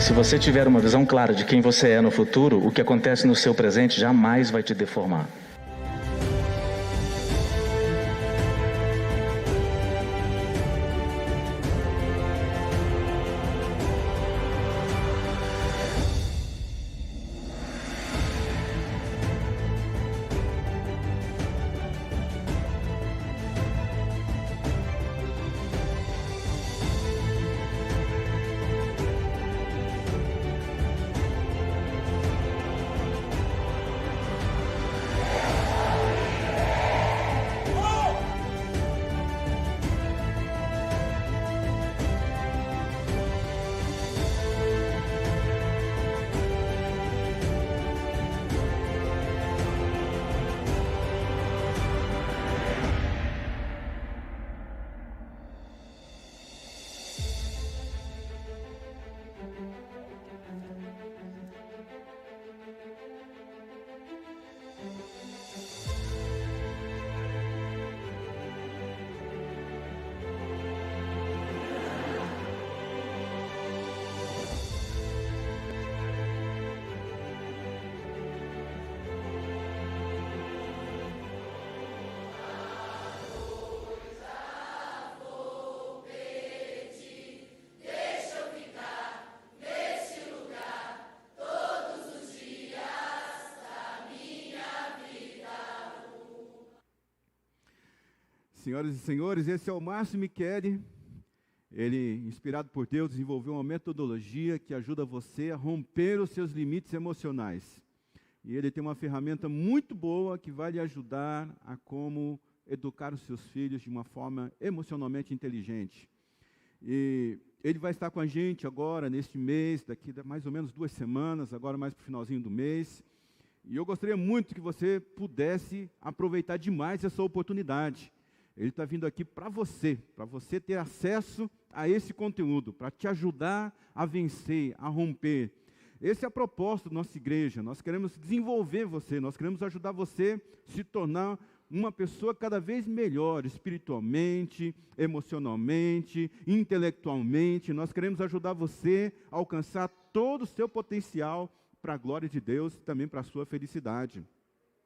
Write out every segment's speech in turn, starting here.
Se você tiver uma visão clara de quem você é no futuro, o que acontece no seu presente jamais vai te deformar. Senhoras e senhores, esse é o Márcio Micheli. Ele, inspirado por Deus, desenvolveu uma metodologia que ajuda você a romper os seus limites emocionais. E ele tem uma ferramenta muito boa que vai lhe ajudar a como educar os seus filhos de uma forma emocionalmente inteligente. E ele vai estar com a gente agora, neste mês, daqui a mais ou menos 2 semanas, agora mais para o finalzinho do mês. E eu gostaria muito que você pudesse aproveitar demais essa oportunidade. Ele está vindo aqui para você ter acesso a esse conteúdo, para te ajudar a vencer, a romper. Esse é a proposta da nossa igreja. Nós queremos desenvolver você, nós queremos ajudar você a se tornar uma pessoa cada vez melhor, espiritualmente, emocionalmente, intelectualmente. Nós queremos ajudar você a alcançar todo o seu potencial para a glória de Deus e também para a sua felicidade.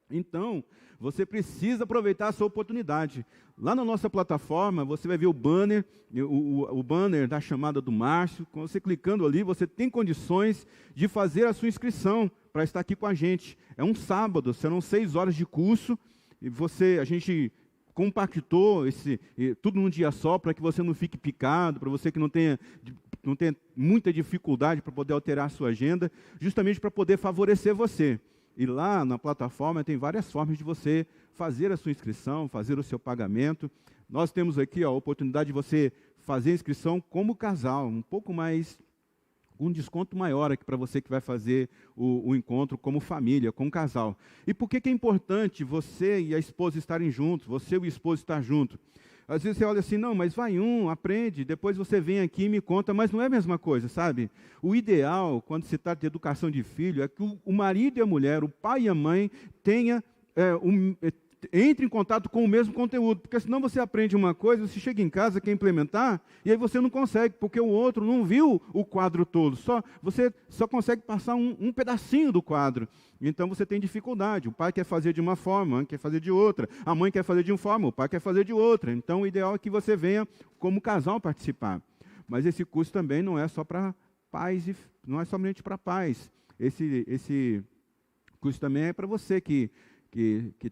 Então, você precisa aproveitar essa oportunidade. Lá na nossa plataforma, você vai ver o banner, o banner da chamada do Márcio. Com você clicando ali, você tem condições de fazer a sua inscrição para estar aqui com a gente. É um sábado, serão 6 horas de curso. E a gente compactou tudo num dia só, para que você não fique picado, para você que não tenha muita dificuldade para poder alterar a sua agenda, justamente para poder favorecer você. E lá na plataforma tem várias formas de você fazer a sua inscrição, fazer o seu pagamento. Nós temos aqui a oportunidade de você fazer a inscrição como casal, um pouco mais, um desconto maior aqui para você que vai fazer o encontro como família, como casal. E por que é importante você e a esposa estarem juntos, você e o esposo estar juntos? Às vezes você olha assim, não, mas vai aprende, depois você vem aqui e me conta, mas não é a mesma coisa, sabe? O ideal, quando se trata de educação de filho, é que o marido e a mulher, o pai e a mãe, entre em contato com o mesmo conteúdo, porque senão você aprende uma coisa, você chega em casa, quer implementar, e aí você não consegue, porque o outro não viu o quadro todo, você só consegue passar um pedacinho do quadro. Então você tem dificuldade, o pai quer fazer de uma forma, a mãe quer fazer de outra, a mãe quer fazer de uma forma, o pai quer fazer de outra. Então o ideal é que você venha como casal participar. Mas esse curso também não é só para pais, não é somente para pais. Esse curso também é para você que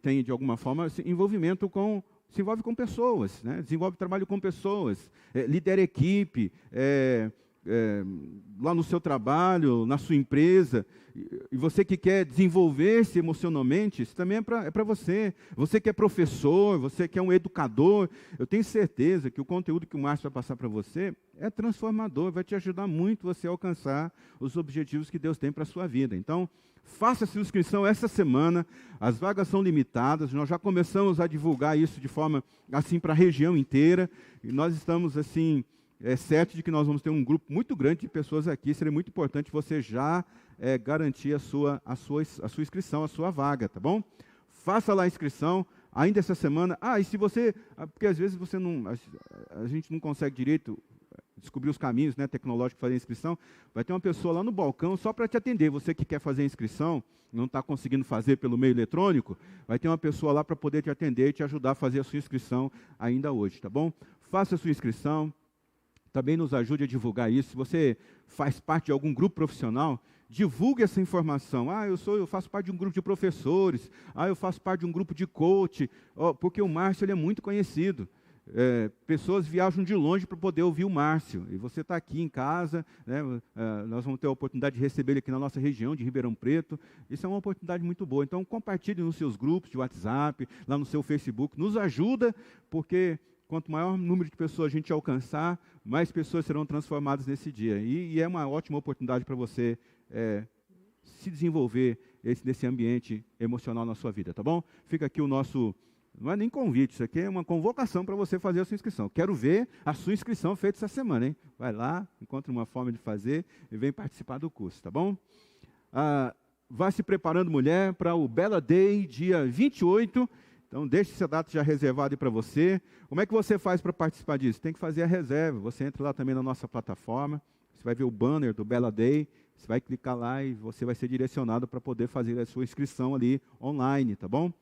tem, de alguma forma, se envolve com pessoas, né? Desenvolve trabalho com pessoas, lidera equipe, lá no seu trabalho, na sua empresa, e você que quer desenvolver-se emocionalmente, isso também é para você. Você que é professor, você que é um educador, eu tenho certeza que o conteúdo que o Márcio vai passar para você é transformador, vai te ajudar muito você a alcançar os objetivos que Deus tem para a sua vida. Então, faça a sua inscrição essa semana, as vagas são limitadas, nós já começamos a divulgar isso de forma assim para a região inteira, e nós estamos assim, certo de que nós vamos ter um grupo muito grande de pessoas aqui, seria muito importante você já garantir a sua inscrição, a sua vaga, tá bom? Faça lá a inscrição, ainda essa semana. E se você, porque às vezes a gente não consegue direito, descobrir os caminhos, né, tecnológicos para fazer a inscrição, vai ter uma pessoa lá no balcão só para te atender. Você que quer fazer a inscrição, não está conseguindo fazer pelo meio eletrônico, vai ter uma pessoa lá para poder te atender e te ajudar a fazer a sua inscrição ainda hoje, tá bom? Faça a sua inscrição, também nos ajude a divulgar isso. Se você faz parte de algum grupo profissional, divulgue essa informação. Eu faço parte de um grupo de professores, eu faço parte de um grupo de coach, porque o Márcio ele é muito conhecido. Pessoas viajam de longe para poder ouvir o Márcio, e você está aqui em casa, né, nós vamos ter a oportunidade de receber ele aqui na nossa região de Ribeirão Preto. Isso é uma oportunidade muito boa. Então compartilhe nos seus grupos de WhatsApp, lá no seu Facebook, nos ajuda, porque quanto maior número de pessoas a gente alcançar, mais pessoas serão transformadas nesse dia, e é uma ótima oportunidade para você se desenvolver nesse ambiente emocional na sua vida, tá bom? Fica aqui o nosso... Não é nem convite, isso aqui é uma convocação para você fazer a sua inscrição. Quero ver a sua inscrição feita essa semana, hein? Vai lá, encontre uma forma de fazer e vem participar do curso, tá bom? Vá se preparando, mulher, para o Bella Day, dia 28. Então, deixe essa data já reservada aí para você. Como é que você faz para participar disso? Tem que fazer a reserva. Você entra lá também na nossa plataforma, você vai ver o banner do Bella Day, você vai clicar lá e você vai ser direcionado para poder fazer a sua inscrição ali online, tá bom?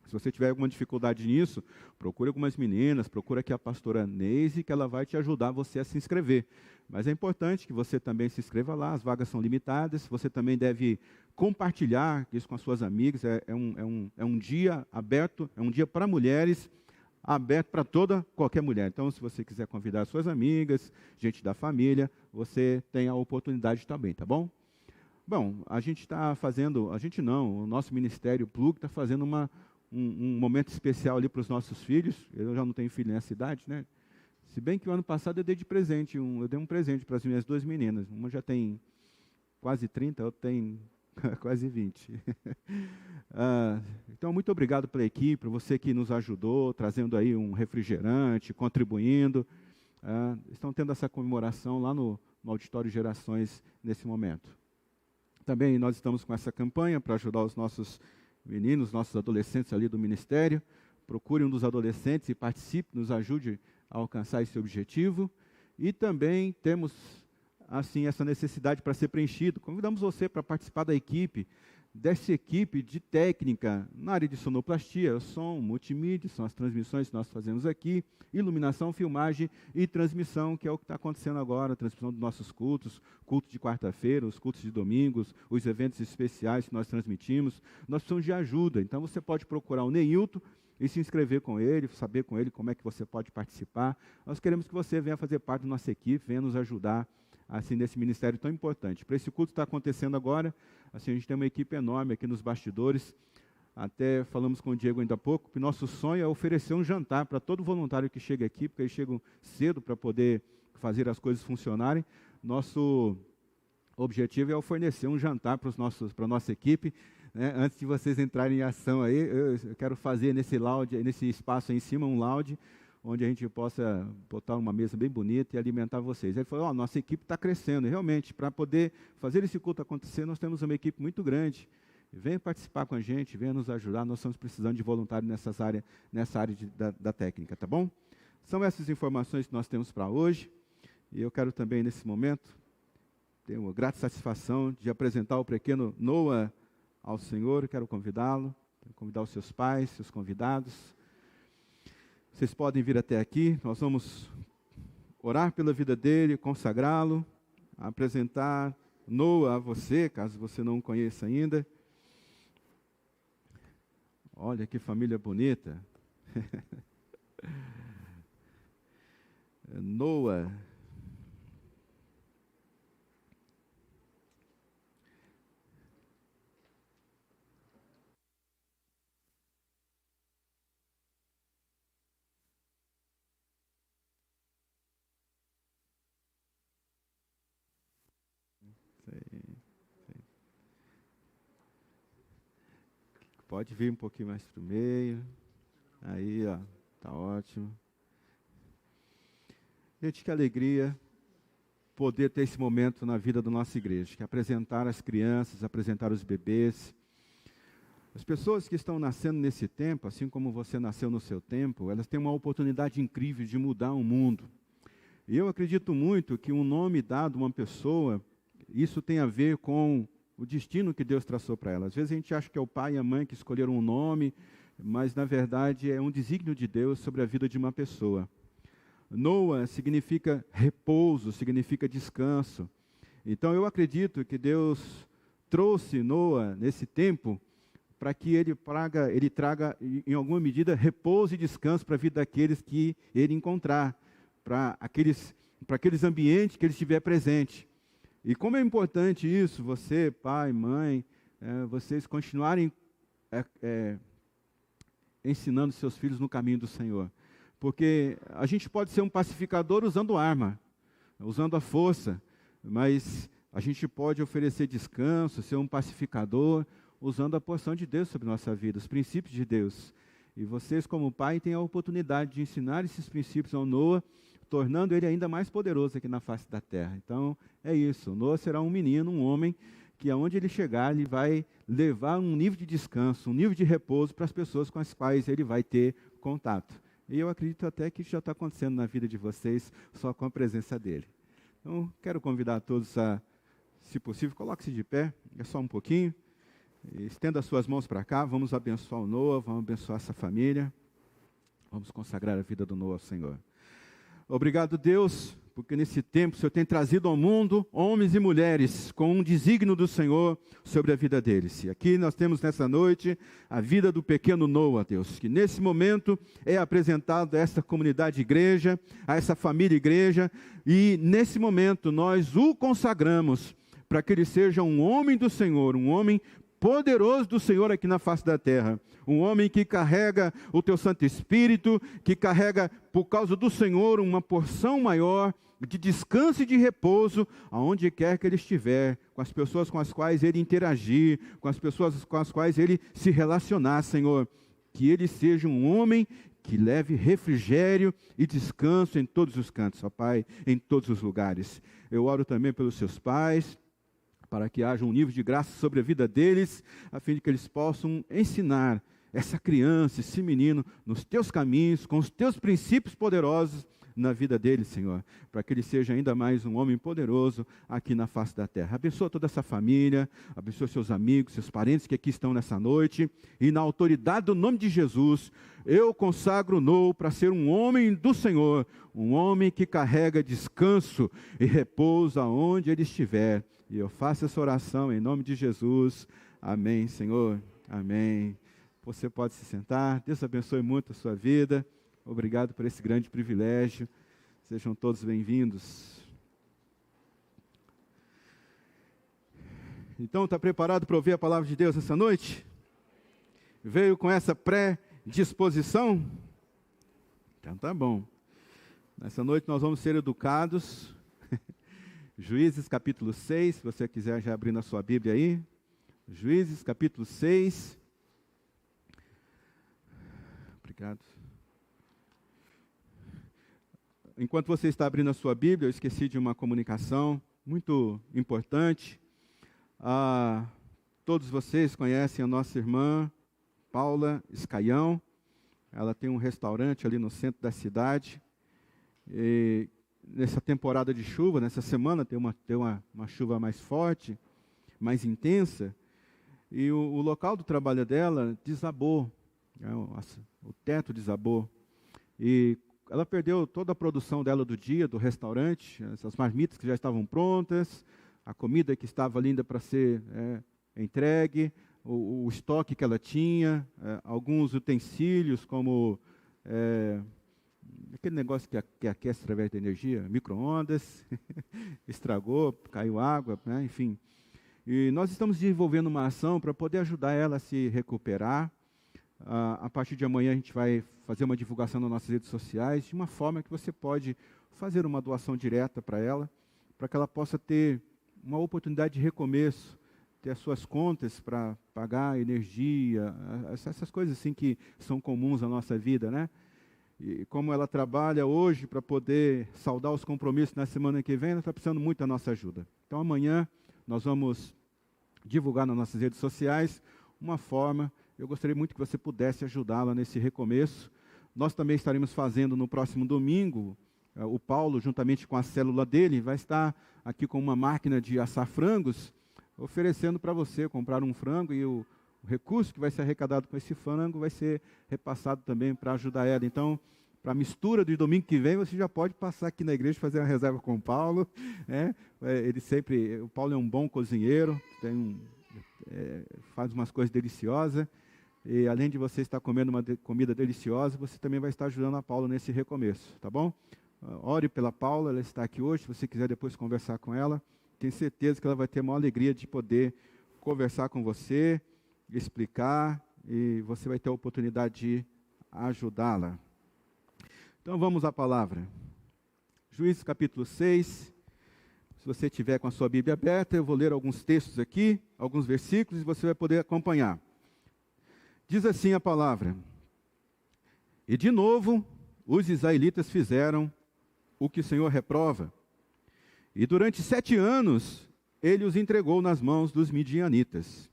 Se você tiver alguma dificuldade nisso, procure algumas meninas, procure aqui a pastora Neise, que ela vai te ajudar você a se inscrever. Mas é importante que você também se inscreva lá, as vagas são limitadas, você também deve compartilhar isso com as suas amigas, é um dia aberto, é um dia para mulheres, aberto para qualquer mulher. Então, se você quiser convidar suas amigas, gente da família, você tem a oportunidade também, tá bom? Bom, a gente está fazendo, o nosso Ministério Plug está fazendo um momento especial ali para os nossos filhos. Eu já não tenho filho nessa idade, né? Se bem que o ano passado eu dei de presente, eu dei um presente para as minhas duas meninas. Uma já tem quase 30, a outra tem quase 20. Então, muito obrigado pela equipe, você que nos ajudou, trazendo aí um refrigerante, contribuindo. Estão tendo essa comemoração lá no Auditório Gerações nesse momento. Também nós estamos com essa campanha para ajudar os nossos meninos, nossos adolescentes ali do ministério. Procure um dos adolescentes e participe, nos ajude a alcançar esse objetivo. E também temos, assim, essa necessidade para ser preenchido. Convidamos você para participar dessa equipe de técnica na área de sonoplastia, som, multimídia, são as transmissões que nós fazemos aqui, iluminação, filmagem e transmissão, que é o que está acontecendo agora, a transmissão dos nossos cultos, culto de quarta-feira, os cultos de domingos, os eventos especiais que nós transmitimos. Nós precisamos de ajuda, então você pode procurar o Neilton e se inscrever com ele, saber com ele como é que você pode participar. Nós queremos que você venha fazer parte da nossa equipe, venha nos ajudar assim, nesse ministério tão importante. Para esse culto que está acontecendo agora, assim, a gente tem uma equipe enorme aqui nos bastidores. Até falamos com o Diego ainda há pouco, que nosso sonho é oferecer um jantar para todo voluntário que chega aqui, porque eles chegam cedo para poder fazer as coisas funcionarem. Nosso objetivo é fornecer um jantar para a nossa equipe, né? Antes de vocês entrarem em ação aí, eu quero fazer nesse espaço aí em cima um lounge, onde a gente possa botar uma mesa bem bonita e alimentar vocês. Ele falou, nossa equipe está crescendo, e realmente, para poder fazer esse culto acontecer, nós temos uma equipe muito grande. Venha participar com a gente, venha nos ajudar, nós estamos precisando de voluntários nessa área da técnica, tá bom? São essas informações que nós temos para hoje, e eu quero também, nesse momento, ter uma grata satisfação de apresentar o pequeno Noah ao Senhor. Quero convidá-lo, convidar os seus pais, seus convidados. Vocês podem vir até aqui, nós vamos orar pela vida dele, consagrá-lo, apresentar Noah a você, caso você não o conheça ainda. Olha que família bonita. Noah. Pode vir um pouquinho mais para o meio. Aí, ó, tá ótimo. Gente, que alegria poder ter esse momento na vida da nossa igreja, que é apresentar as crianças, apresentar os bebês. As pessoas que estão nascendo nesse tempo, assim como você nasceu no seu tempo, elas têm uma oportunidade incrível de mudar o mundo. E eu acredito muito que um nome dado a uma pessoa, isso tem a ver com o destino que Deus traçou para ela. Às vezes a gente acha que é o pai e a mãe que escolheram um nome, mas na verdade é um desígnio de Deus sobre a vida de uma pessoa. Noa significa repouso, significa descanso. Então eu acredito que Deus trouxe Noa nesse tempo para que ele traga, em alguma medida, repouso e descanso para a vida daqueles que ele encontrar, para aqueles ambientes que ele estiver presente. E como é importante isso, você, pai, mãe, vocês continuarem ensinando seus filhos no caminho do Senhor. Porque a gente pode ser um pacificador usando arma, usando a força, mas a gente pode oferecer descanso, ser um pacificador, usando a porção de Deus sobre nossa vida, os princípios de Deus. E vocês, como pai, têm a oportunidade de ensinar esses princípios ao Noa, tornando ele ainda mais poderoso aqui na face da terra. Então, é isso. Noa será um menino, um homem, que aonde ele chegar, ele vai levar um nível de descanso, um nível de repouso para as pessoas com as quais ele vai ter contato. E eu acredito até que isso já está acontecendo na vida de vocês, só com a presença dele. Então, quero convidar todos a, se possível, coloque-se de pé, é só um pouquinho. Estenda as suas mãos para cá, vamos abençoar o Noa, vamos abençoar essa família. Vamos consagrar a vida do Noa ao Senhor. Obrigado, Deus, porque nesse tempo o Senhor tem trazido ao mundo homens e mulheres com um desígnio do Senhor sobre a vida deles. E aqui nós temos nessa noite a vida do pequeno Noa, Deus, que nesse momento é apresentado a essa comunidade igreja, a essa família igreja, e nesse momento nós o consagramos para que ele seja um homem do Senhor, um homem poderoso do Senhor aqui na face da terra, um homem que carrega o teu Santo Espírito, que carrega por causa do Senhor uma porção maior de descanso e de repouso, aonde quer que ele estiver, com as pessoas com as quais ele interagir, com as pessoas com as quais ele se relacionar, Senhor, que ele seja um homem que leve refrigério e descanso em todos os cantos, ó Pai, em todos os lugares. Eu oro também pelos seus pais, para que haja um nível de graça sobre a vida deles, a fim de que eles possam ensinar essa criança, esse menino, nos teus caminhos, com os teus princípios poderosos na vida dele, Senhor, para que ele seja ainda mais um homem poderoso aqui na face da terra. Abençoa toda essa família, abençoa seus amigos, seus parentes que aqui estão nessa noite, e na autoridade do nome de Jesus, eu consagro Noa para ser um homem do Senhor, um homem que carrega descanso e repouso aonde ele estiver. E eu faço essa oração em nome de Jesus. Amém, Senhor. Amém. Você pode se sentar. Deus abençoe muito a sua vida. Obrigado por esse grande privilégio. Sejam todos bem-vindos. Então, está preparado para ouvir a palavra de Deus essa noite? Veio com essa pré-disposição? Então, tá bom. Nessa noite nós vamos ser educados. Juízes capítulo 6, se você quiser já abrir na sua Bíblia aí. Juízes capítulo 6. Obrigado. Enquanto você está abrindo a sua Bíblia, eu esqueci de uma comunicação muito importante. Todos vocês conhecem a nossa irmã Paula Escaião. Ela tem um restaurante ali no centro da cidade. E nessa temporada de chuva, nessa semana, tem uma chuva mais forte, mais intensa, e o local do trabalho dela desabou, o teto desabou, e ela perdeu toda a produção dela do dia, do restaurante, essas marmitas que já estavam prontas, a comida que estava linda para ser entregue, o estoque que ela tinha, alguns utensílios como aquele negócio que aquece através da energia, micro-ondas, estragou, caiu água, né? Enfim. E nós estamos desenvolvendo uma ação para poder ajudar ela a se recuperar. A partir de amanhã a gente vai fazer uma divulgação nas nossas redes sociais, de uma forma que você pode fazer uma doação direta para ela, para que ela possa ter uma oportunidade de recomeço, ter as suas contas para pagar energia, essas coisas assim que são comuns na nossa vida, né? E como ela trabalha hoje para poder saldar os compromissos na semana que vem, ela está precisando muito da nossa ajuda. Então amanhã nós vamos divulgar nas nossas redes sociais uma forma. Eu gostaria muito que você pudesse ajudá-la nesse recomeço. Nós também estaremos fazendo no próximo domingo O Paulo, juntamente com a célula dele, vai estar aqui com uma máquina de assar frangos, oferecendo para você comprar um frango, e o recurso que vai ser arrecadado com esse frango vai ser repassado também para ajudar ela. Então, para a mistura de domingo que vem, você já pode passar aqui na igreja, fazer uma reserva com o Paulo. Né? O Paulo é um bom cozinheiro, faz umas coisas deliciosas, e além de você estar comendo uma comida deliciosa, você também vai estar ajudando a Paula nesse recomeço, tá bom? Ore pela Paula, ela está aqui hoje, se você quiser depois conversar com ela, tenho certeza que ela vai ter a maior alegria de poder conversar com você, explicar, e você vai ter a oportunidade de ajudá-la. Então vamos à palavra. Juízes capítulo 6, se você tiver com a sua Bíblia aberta, eu vou ler alguns textos aqui, alguns versículos, e você vai poder acompanhar. Diz assim a palavra: e de novo os israelitas fizeram o que o Senhor reprova, e durante 7 anos ele os entregou nas mãos dos midianitas.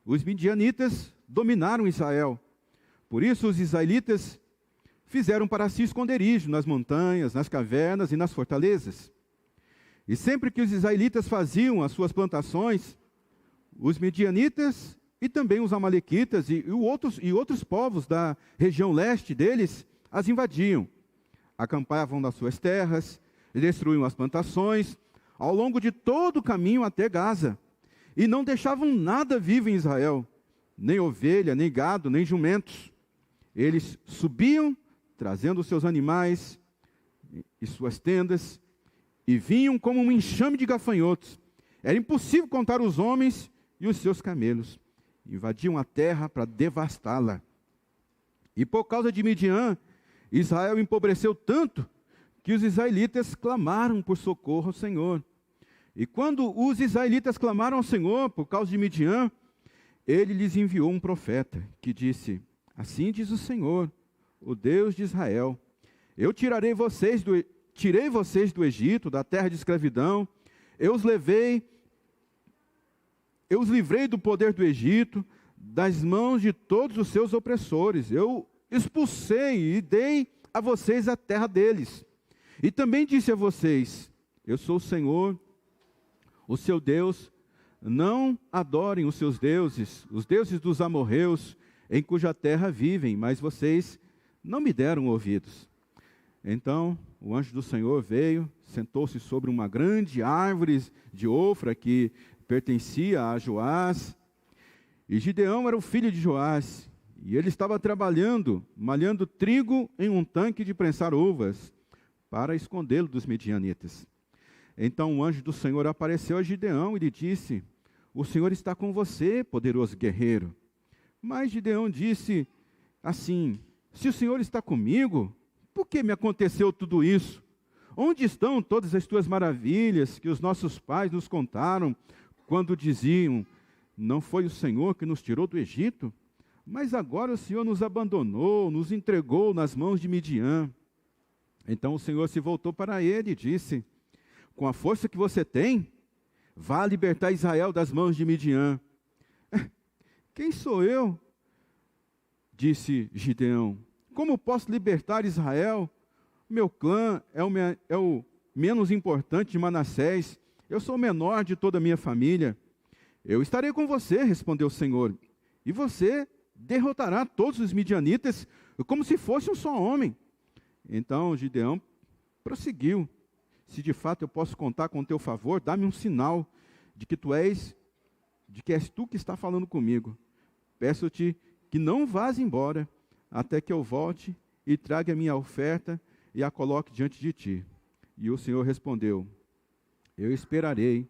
Os midianitas dominaram Israel, por isso os israelitas fizeram para si esconderijo nas montanhas, nas cavernas e nas fortalezas. E sempre que os israelitas faziam as suas plantações, os midianitas e também os amalequitas e outros povos da região leste deles as invadiam. Acampavam nas suas terras, destruíam as plantações, ao longo de todo o caminho até Gaza, e não deixavam nada vivo em Israel, nem ovelha, nem gado, nem jumentos. Eles subiam, trazendo seus animais e suas tendas, e vinham como um enxame de gafanhotos. Era impossível contar os homens e os seus camelos. Invadiam a terra para devastá-la. E por causa de Midian, Israel empobreceu tanto que os israelitas clamaram por socorro ao Senhor. E quando os israelitas clamaram ao Senhor por causa de Midian, ele lhes enviou um profeta que disse: assim diz o Senhor, o Deus de Israel: eu tirei vocês do Egito, da terra de escravidão, eu os livrei do poder do Egito, das mãos de todos os seus opressores. Eu expulsei e dei a vocês a terra deles. E também disse a vocês: eu sou o Senhor, o seu Deus. Não adorem os seus deuses, os deuses dos amorreus, em cuja terra vivem, mas vocês não me deram ouvidos. Então o anjo do Senhor veio, sentou-se sobre uma grande árvore de Ofra que pertencia a Joás, e Gideão era o filho de Joás, e ele estava trabalhando, malhando trigo em um tanque de prensar uvas, para escondê-lo dos midianitas. Então o anjo do Senhor apareceu a Gideão e lhe disse: o Senhor está com você, poderoso guerreiro. Mas Gideão disse assim: se o Senhor está comigo, por que me aconteceu tudo isso? Onde estão todas as tuas maravilhas que os nossos pais nos contaram, quando diziam: não foi o Senhor que nos tirou do Egito? Mas agora o Senhor nos abandonou, nos entregou nas mãos de Midian. Então o Senhor se voltou para ele e disse: com a força que você tem, vá libertar Israel das mãos de Midian. Quem sou eu? Disse Gideão. Como posso libertar Israel? Meu clã é o menos importante de Manassés. Eu sou o menor de toda a minha família. Eu estarei com você, respondeu o Senhor, e você derrotará todos os midianitas como se fosse um só homem. Então Gideão prosseguiu: se de fato eu posso contar com o teu favor, dá-me um sinal de que és tu que está falando comigo. Peço-te que não vás embora, até que eu volte e traga a minha oferta e a coloque diante de ti. E o Senhor respondeu: eu esperarei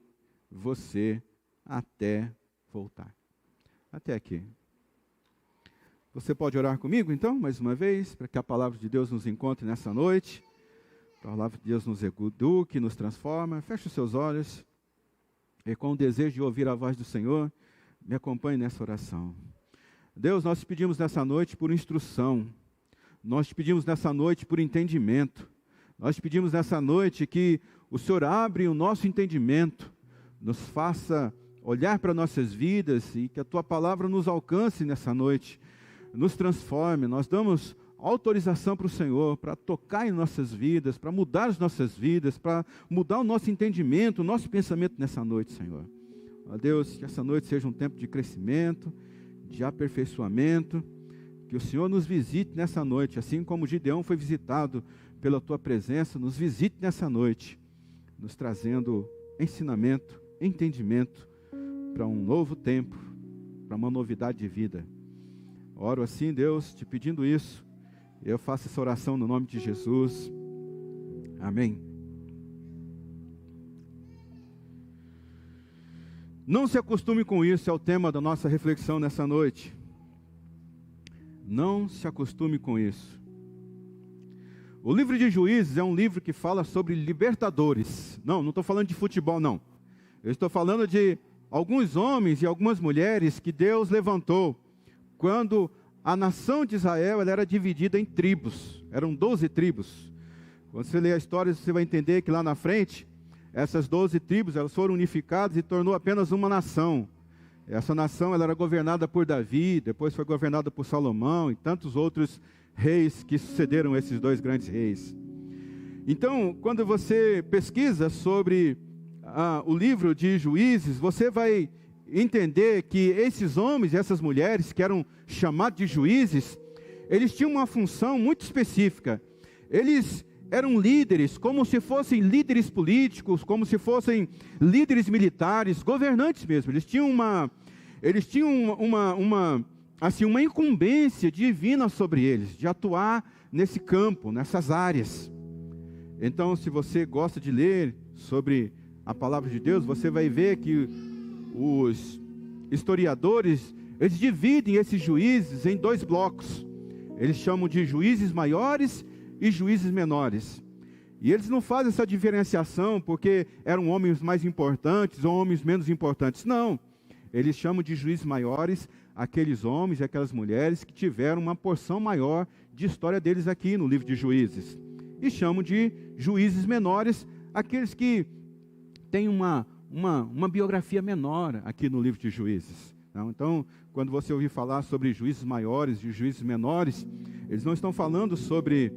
você até voltar. Até aqui. Você pode orar comigo, então, mais uma vez, para que a palavra de Deus nos encontre nessa noite. A palavra de Deus nos eduque, nos transforma. Feche os seus olhos e, com o desejo de ouvir a voz do Senhor, me acompanhe nessa oração. Deus, nós te pedimos nessa noite por instrução. Nós te pedimos nessa noite por entendimento. Nós te pedimos nessa noite que o Senhor abra o nosso entendimento, nos faça olhar para nossas vidas e que a Tua palavra nos alcance nessa noite, nos transforme. Nós damos autorização para o Senhor, para tocar em nossas vidas, para mudar as nossas vidas, para mudar o nosso entendimento, o nosso pensamento nessa noite, Senhor. Ó Deus, que essa noite seja um tempo de crescimento, de aperfeiçoamento, que o Senhor nos visite nessa noite, assim como Gideão foi visitado pela Tua presença, nos visite nessa noite, nos trazendo ensinamento, entendimento para um novo tempo, para uma novidade de vida. Oro assim, Deus, te pedindo isso. Eu faço essa oração no nome de Jesus. Amém. Não se acostume com isso, é o tema da nossa reflexão nessa noite. Não se acostume com isso. O livro de Juízes é um livro que fala sobre libertadores. Não estou falando de futebol, não. Eu estou falando de alguns homens e algumas mulheres que Deus levantou quando a nação de Israel ela era dividida em tribos. Eram 12 tribos. Quando você lê a história, você vai entender que lá na frente, essas 12 tribos elas foram unificadas e tornou apenas uma nação. Essa nação ela era governada por Davi, depois foi governada por Salomão e tantos outros reis que sucederam esses dois grandes reis. Então, quando você pesquisa sobre o livro de Juízes, você vai entender que esses homens e essas mulheres que eram chamados de juízes, eles tinham uma função muito específica. Eles eram líderes, como se fossem líderes políticos, como se fossem líderes militares, governantes mesmo. Eles tinham uma incumbência divina sobre eles, de atuar nesse campo, nessas áreas. Então, se você gosta de ler sobre a palavra de Deus, você vai ver que os historiadores, eles dividem esses juízes em dois blocos. Eles chamam de juízes maiores e juízes menores. E eles não fazem essa diferenciação porque eram homens mais importantes ou homens menos importantes. Não. Eles chamam de juízes maiores aqueles homens e aquelas mulheres que tiveram uma porção maior de história deles aqui no livro de Juízes. E chamam de juízes menores aqueles que têm uma biografia menor aqui no livro de Juízes. Então, quando você ouvir falar sobre juízes maiores e juízes menores, eles não estão falando sobre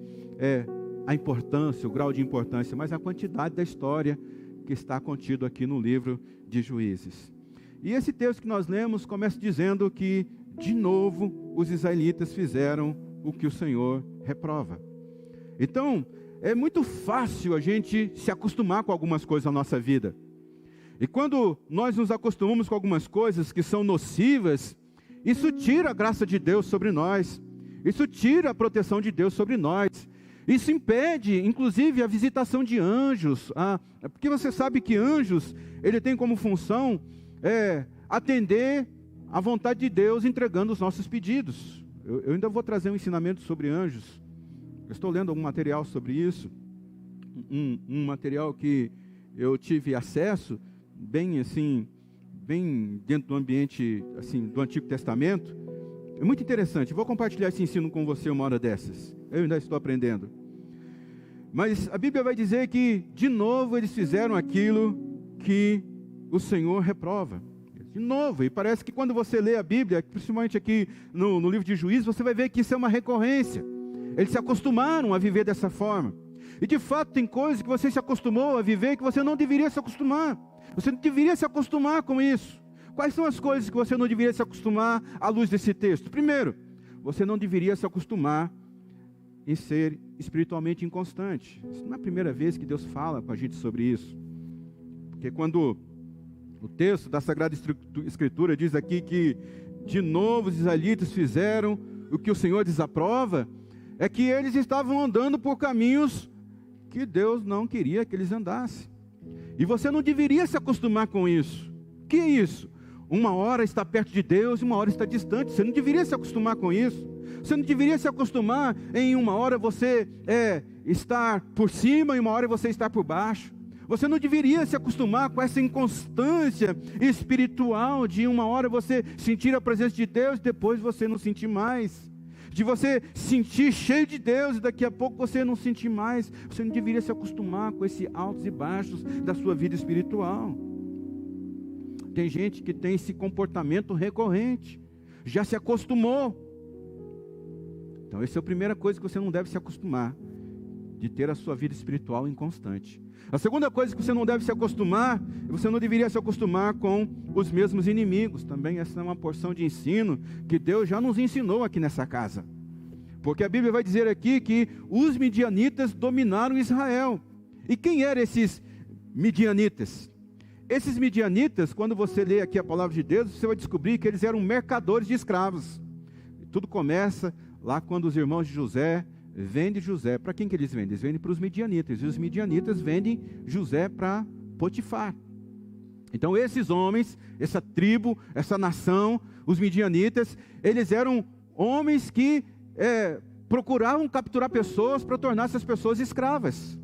a importância, o grau de importância, mas a quantidade da história que está contido aqui no livro de Juízes. E esse texto que nós lemos começa dizendo que, de novo, os israelitas fizeram o que o Senhor reprova. Então, é muito fácil a gente se acostumar com algumas coisas na nossa vida. E quando nós nos acostumamos com algumas coisas que são nocivas, isso tira a graça de Deus sobre nós. Isso tira a proteção de Deus sobre nós. Isso impede, inclusive, a visitação de anjos. Porque você sabe que anjos, ele tem como função atender à vontade de Deus, entregando os nossos pedidos. Eu ainda vou trazer um ensinamento sobre anjos. Eu estou lendo algum material sobre isso. Um material que eu tive acesso, bem dentro do ambiente do Antigo Testamento. É muito interessante. Vou compartilhar esse ensino com você uma hora dessas. Eu ainda estou aprendendo. Mas a Bíblia vai dizer que, de novo, eles fizeram aquilo que o Senhor reprova. De novo, e parece que quando você lê a Bíblia, principalmente aqui no livro de Juízes, você vai ver que isso é uma recorrência. Eles se acostumaram a viver dessa forma. E de fato tem coisas que você se acostumou a viver que você não deveria se acostumar. Você não deveria se acostumar com isso. Quais são as coisas que você não deveria se acostumar à luz desse texto? Primeiro, você não deveria se acostumar em ser espiritualmente inconstante. Isso não é a primeira vez que Deus fala com a gente sobre isso. Porque quando o texto da Sagrada Escritura diz aqui que, de novo, os israelitas fizeram o que o Senhor desaprova, é que eles estavam andando por caminhos que Deus não queria que eles andassem. E você não deveria se acostumar com isso. O que é isso? Uma hora está perto de Deus e uma hora está distante. Você não deveria se acostumar com isso. Você não deveria se acostumar em uma hora você estar por cima e uma hora você estar por baixo. Você não deveria se acostumar com essa inconstância espiritual de uma hora você sentir a presença de Deus e depois você não sentir mais. De você sentir cheio de Deus e daqui a pouco você não sentir mais. Você não deveria se acostumar com esses altos e baixos da sua vida espiritual. Tem gente que tem esse comportamento recorrente, já se acostumou. Então essa é a primeira coisa que você não deve se acostumar, de ter a sua vida espiritual inconstante. A segunda coisa que você não deve se acostumar, você não deveria se acostumar com os mesmos inimigos. Também essa é uma porção de ensino que Deus já nos ensinou aqui nessa casa. Porque a Bíblia vai dizer aqui que os midianitas dominaram Israel. E quem eram esses midianitas? Esses midianitas, quando você lê aqui a palavra de Deus, você vai descobrir que eles eram mercadores de escravos. Tudo começa lá quando os irmãos de José vendem José. Para quem que eles vendem? Eles vendem para os midianitas. E os midianitas vendem José para Potifar. Então esses homens, essa tribo, essa nação, os midianitas, eles eram homens que procuravam capturar pessoas para tornar essas pessoas escravas.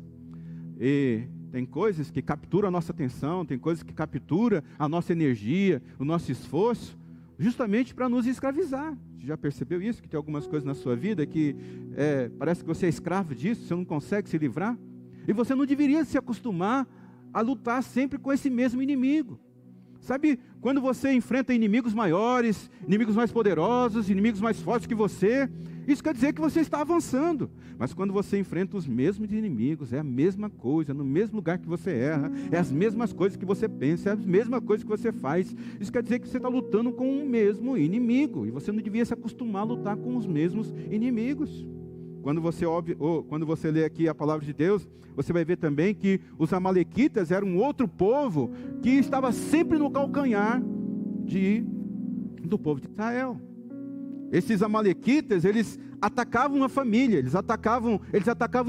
E tem coisas que capturam a nossa atenção, tem coisas que capturam a nossa energia, o nosso esforço, justamente para nos escravizar. Você já percebeu isso? Que tem algumas coisas na sua vida que parece que você é escravo disso, você não consegue se livrar? E você não deveria se acostumar a lutar sempre com esse mesmo inimigo. Sabe, quando você enfrenta inimigos maiores, inimigos mais poderosos, inimigos mais fortes que você, isso quer dizer que você está avançando. Mas quando você enfrenta os mesmos inimigos, é a mesma coisa, no mesmo lugar que você erra, é as mesmas coisas que você pensa, é a mesma coisa que você faz. Isso quer dizer que você está lutando com o mesmo inimigo, e você não devia se acostumar a lutar com os mesmos inimigos. Quando você lê aqui a palavra de Deus, você vai ver também que os amalequitas eram um outro povo que estava sempre no calcanhar do povo de Israel. Esses amalequitas, eles atacavam a família, eles atacavam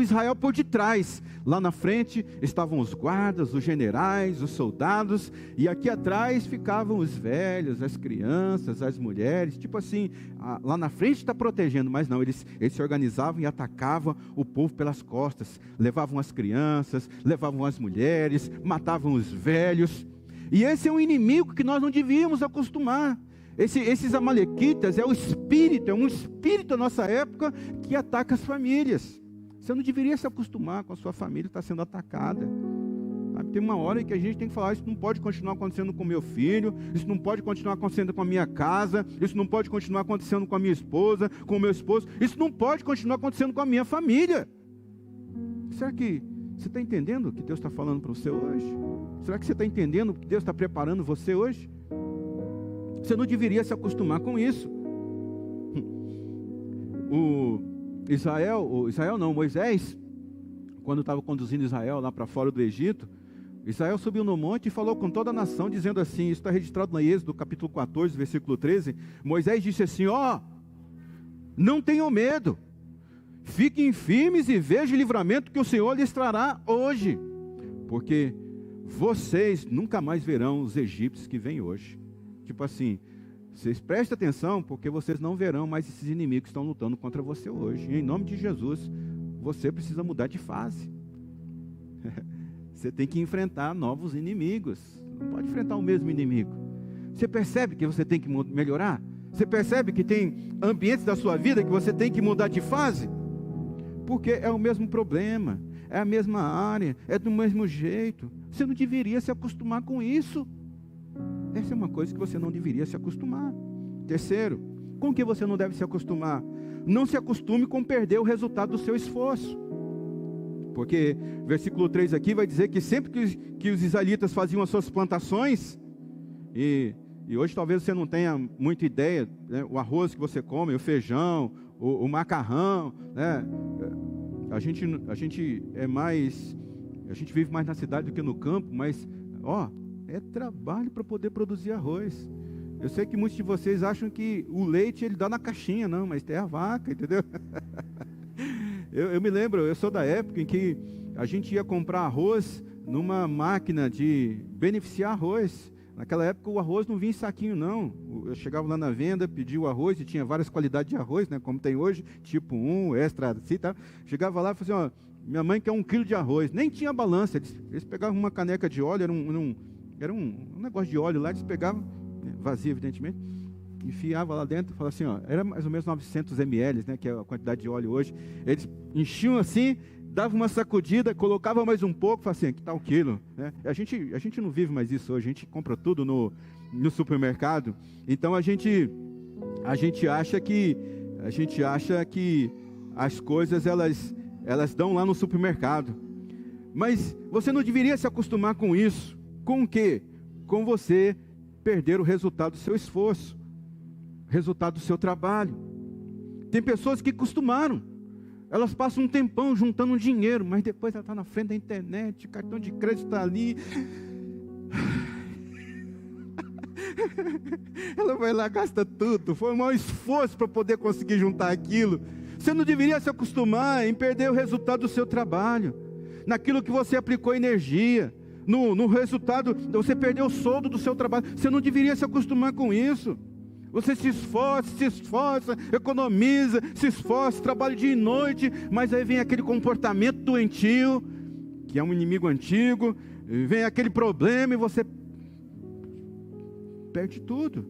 Israel por detrás. Lá na frente estavam os guardas, os generais, os soldados, e aqui atrás ficavam os velhos, as crianças, as mulheres. Tipo assim, lá na frente está protegendo, mas não, eles se organizavam e atacavam o povo pelas costas. Levavam as crianças, levavam as mulheres, matavam os velhos. E esse é um inimigo que nós não devíamos acostumar. Esses amalequitas é um espírito da nossa época que ataca as famílias. Você não deveria se acostumar com a sua família estar sendo atacada. Sabe, tem uma hora que a gente tem que falar, isso não pode continuar acontecendo com meu filho, isso não pode continuar acontecendo com a minha casa, isso não pode continuar acontecendo com a minha esposa, com o meu esposo, isso não pode continuar acontecendo com a minha família. Será que você está entendendo o que Deus está falando para você hoje? Será que você está entendendo o que Deus está preparando você hoje? Você não deveria se acostumar com isso. Moisés, quando estava conduzindo Israel lá para fora do Egito, Israel subiu no monte e falou com toda a nação, dizendo assim, isso está registrado no Êxodo, capítulo 14, versículo 13, Moisés disse assim, não tenham medo, fiquem firmes e vejam o livramento que o Senhor lhes trará hoje, porque vocês nunca mais verão os egípcios que vêm hoje. Tipo assim, vocês prestem atenção, porque vocês não verão mais esses inimigos que estão lutando contra você hoje. E em nome de Jesus, você precisa mudar de fase. Você tem que enfrentar novos inimigos. Não pode enfrentar o mesmo inimigo. Você percebe que você tem que melhorar? Você percebe que tem ambientes da sua vida que você tem que mudar de fase? Porque é o mesmo problema, é a mesma área, é do mesmo jeito. Você não deveria se acostumar com isso. Essa é uma coisa que você não deveria se acostumar. Terceiro, com que você não deve se acostumar? Não se acostume com perder o resultado do seu esforço. Porque versículo 3 aqui vai dizer que sempre que os israelitas faziam as suas plantações, e hoje talvez você não tenha muita ideia, né, o arroz que você come, o feijão, o macarrão, né? A gente vive mais na cidade do que no campo, mas é trabalho para poder produzir arroz. Eu sei que muitos de vocês acham que o leite ele dá na caixinha, não, mas tem a vaca, entendeu? Eu me lembro, eu sou da época em que a gente ia comprar arroz numa máquina de beneficiar arroz. Naquela época o arroz não vinha em saquinho, não. Eu chegava lá na venda, pedia o arroz, e tinha várias qualidades de arroz, né, como tem hoje, tipo 1, extra, assim, tá? Chegava lá e falava assim, minha mãe quer 1 quilo de arroz. Nem tinha balança, eles pegavam uma caneca de óleo, era um negócio de óleo lá, eles pegavam, vazio evidentemente, enfiava lá dentro, falava assim, era mais ou menos 900 ml, né, que é a quantidade de óleo hoje. Eles enchiam assim, davam uma sacudida, colocavam mais um pouco, falavam assim, aqui está 1 quilo. Né? A gente não vive mais isso hoje, a gente compra tudo no supermercado. Então a gente acha que A gente acha que as coisas elas dão lá no supermercado. Mas você não deveria se acostumar com isso. Com o quê? Com você perder o resultado do seu esforço, resultado do seu trabalho. Tem pessoas que costumaram. Elas passam um tempão juntando dinheiro, mas depois ela está na frente da internet, cartão de crédito está ali. Ela vai lá, gasta tudo. Foi um maior esforço para poder conseguir juntar aquilo. Você não deveria se acostumar em perder o resultado do seu trabalho, naquilo que você aplicou energia, no resultado, você perdeu o soldo do seu trabalho. Você não deveria se acostumar com isso. Você se esforça, economiza, se esforça, trabalha dia e noite, mas aí vem aquele comportamento doentio, que é um inimigo antigo, vem aquele problema e você perde tudo.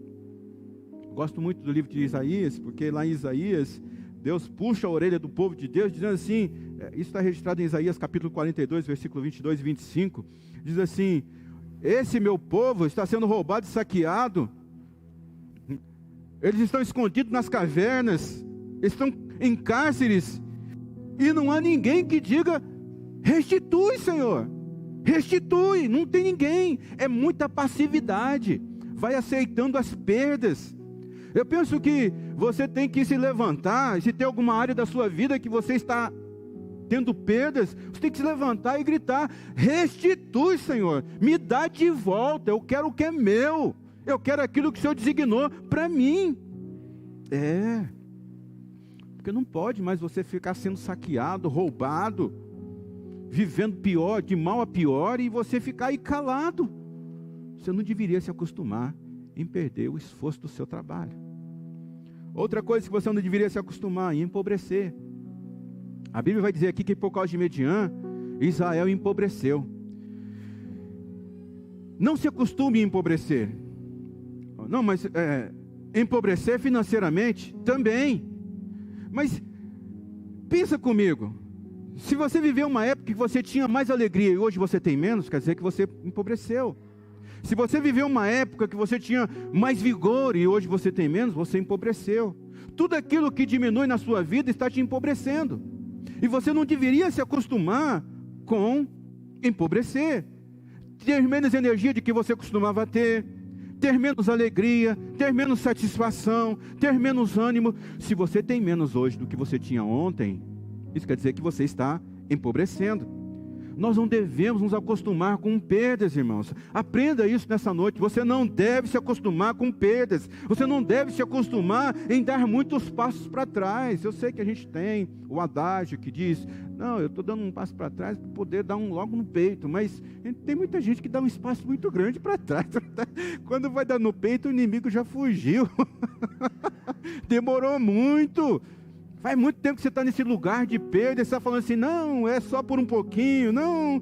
Gosto muito do livro de Isaías, porque lá em Isaías, Deus puxa a orelha do povo de Deus, dizendo assim, isso está registrado em Isaías capítulo 42, versículo 22 e 25, diz assim: esse meu povo está sendo roubado e saqueado, eles estão escondidos nas cavernas, estão em cárceres, e não há ninguém que diga, restitui, Senhor, restitui, não tem ninguém, é muita passividade, vai aceitando as perdas. Eu penso que você tem que se levantar, se tem alguma área da sua vida que você está tendo perdas, você tem que se levantar e gritar, restitui, Senhor, me dá de volta, eu quero o que é meu, eu quero aquilo que o Senhor designou para mim. Porque não pode mais você ficar sendo saqueado, roubado, vivendo pior, de mal a pior, e você ficar aí calado. Você não deveria se acostumar em perder o esforço do seu trabalho. Outra coisa que você não deveria se acostumar em empobrecer. A Bíblia vai dizer aqui que por causa de Midian, Israel empobreceu. Não se acostume a empobrecer. Não, mas empobrecer financeiramente também. Mas pensa comigo. Se você viveu uma época que você tinha mais alegria e hoje você tem menos, quer dizer que você empobreceu. Se você viveu uma época que você tinha mais vigor e hoje você tem menos, você empobreceu. Tudo aquilo que diminui na sua vida está te empobrecendo. E você não deveria se acostumar com empobrecer. Ter menos energia de que você costumava ter menos alegria, ter menos satisfação, ter menos ânimo. Se você tem menos hoje do que você tinha ontem, isso quer dizer que você está empobrecendo. Nós não devemos nos acostumar com perdas, irmãos. Aprenda isso nessa noite. Você não deve se acostumar com perdas. Você não deve se acostumar em dar muitos passos para trás. Eu sei que a gente tem o adágio que diz, não, eu estou dando um passo para trás para poder dar um logo no peito. Mas tem muita gente que dá um espaço muito grande para trás. Quando vai dar no peito, o inimigo já fugiu. Demorou muito. Faz muito tempo que você está nesse lugar de perda, você está falando assim, não, é só por um pouquinho, não,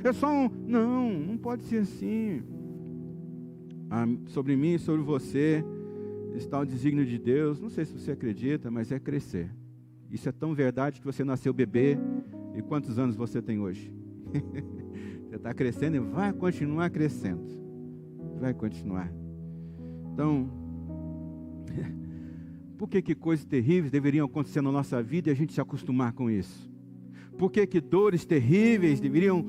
é só um... Não pode ser assim. Sobre mim e sobre você está o desígnio de Deus, não sei se você acredita, mas é crescer. Isso é tão verdade que você nasceu bebê, e quantos anos você tem hoje? Você está crescendo e vai continuar crescendo. Vai continuar. Então... Por que coisas terríveis deveriam acontecer na nossa vida e a gente se acostumar com isso? Por que dores terríveis deveriam...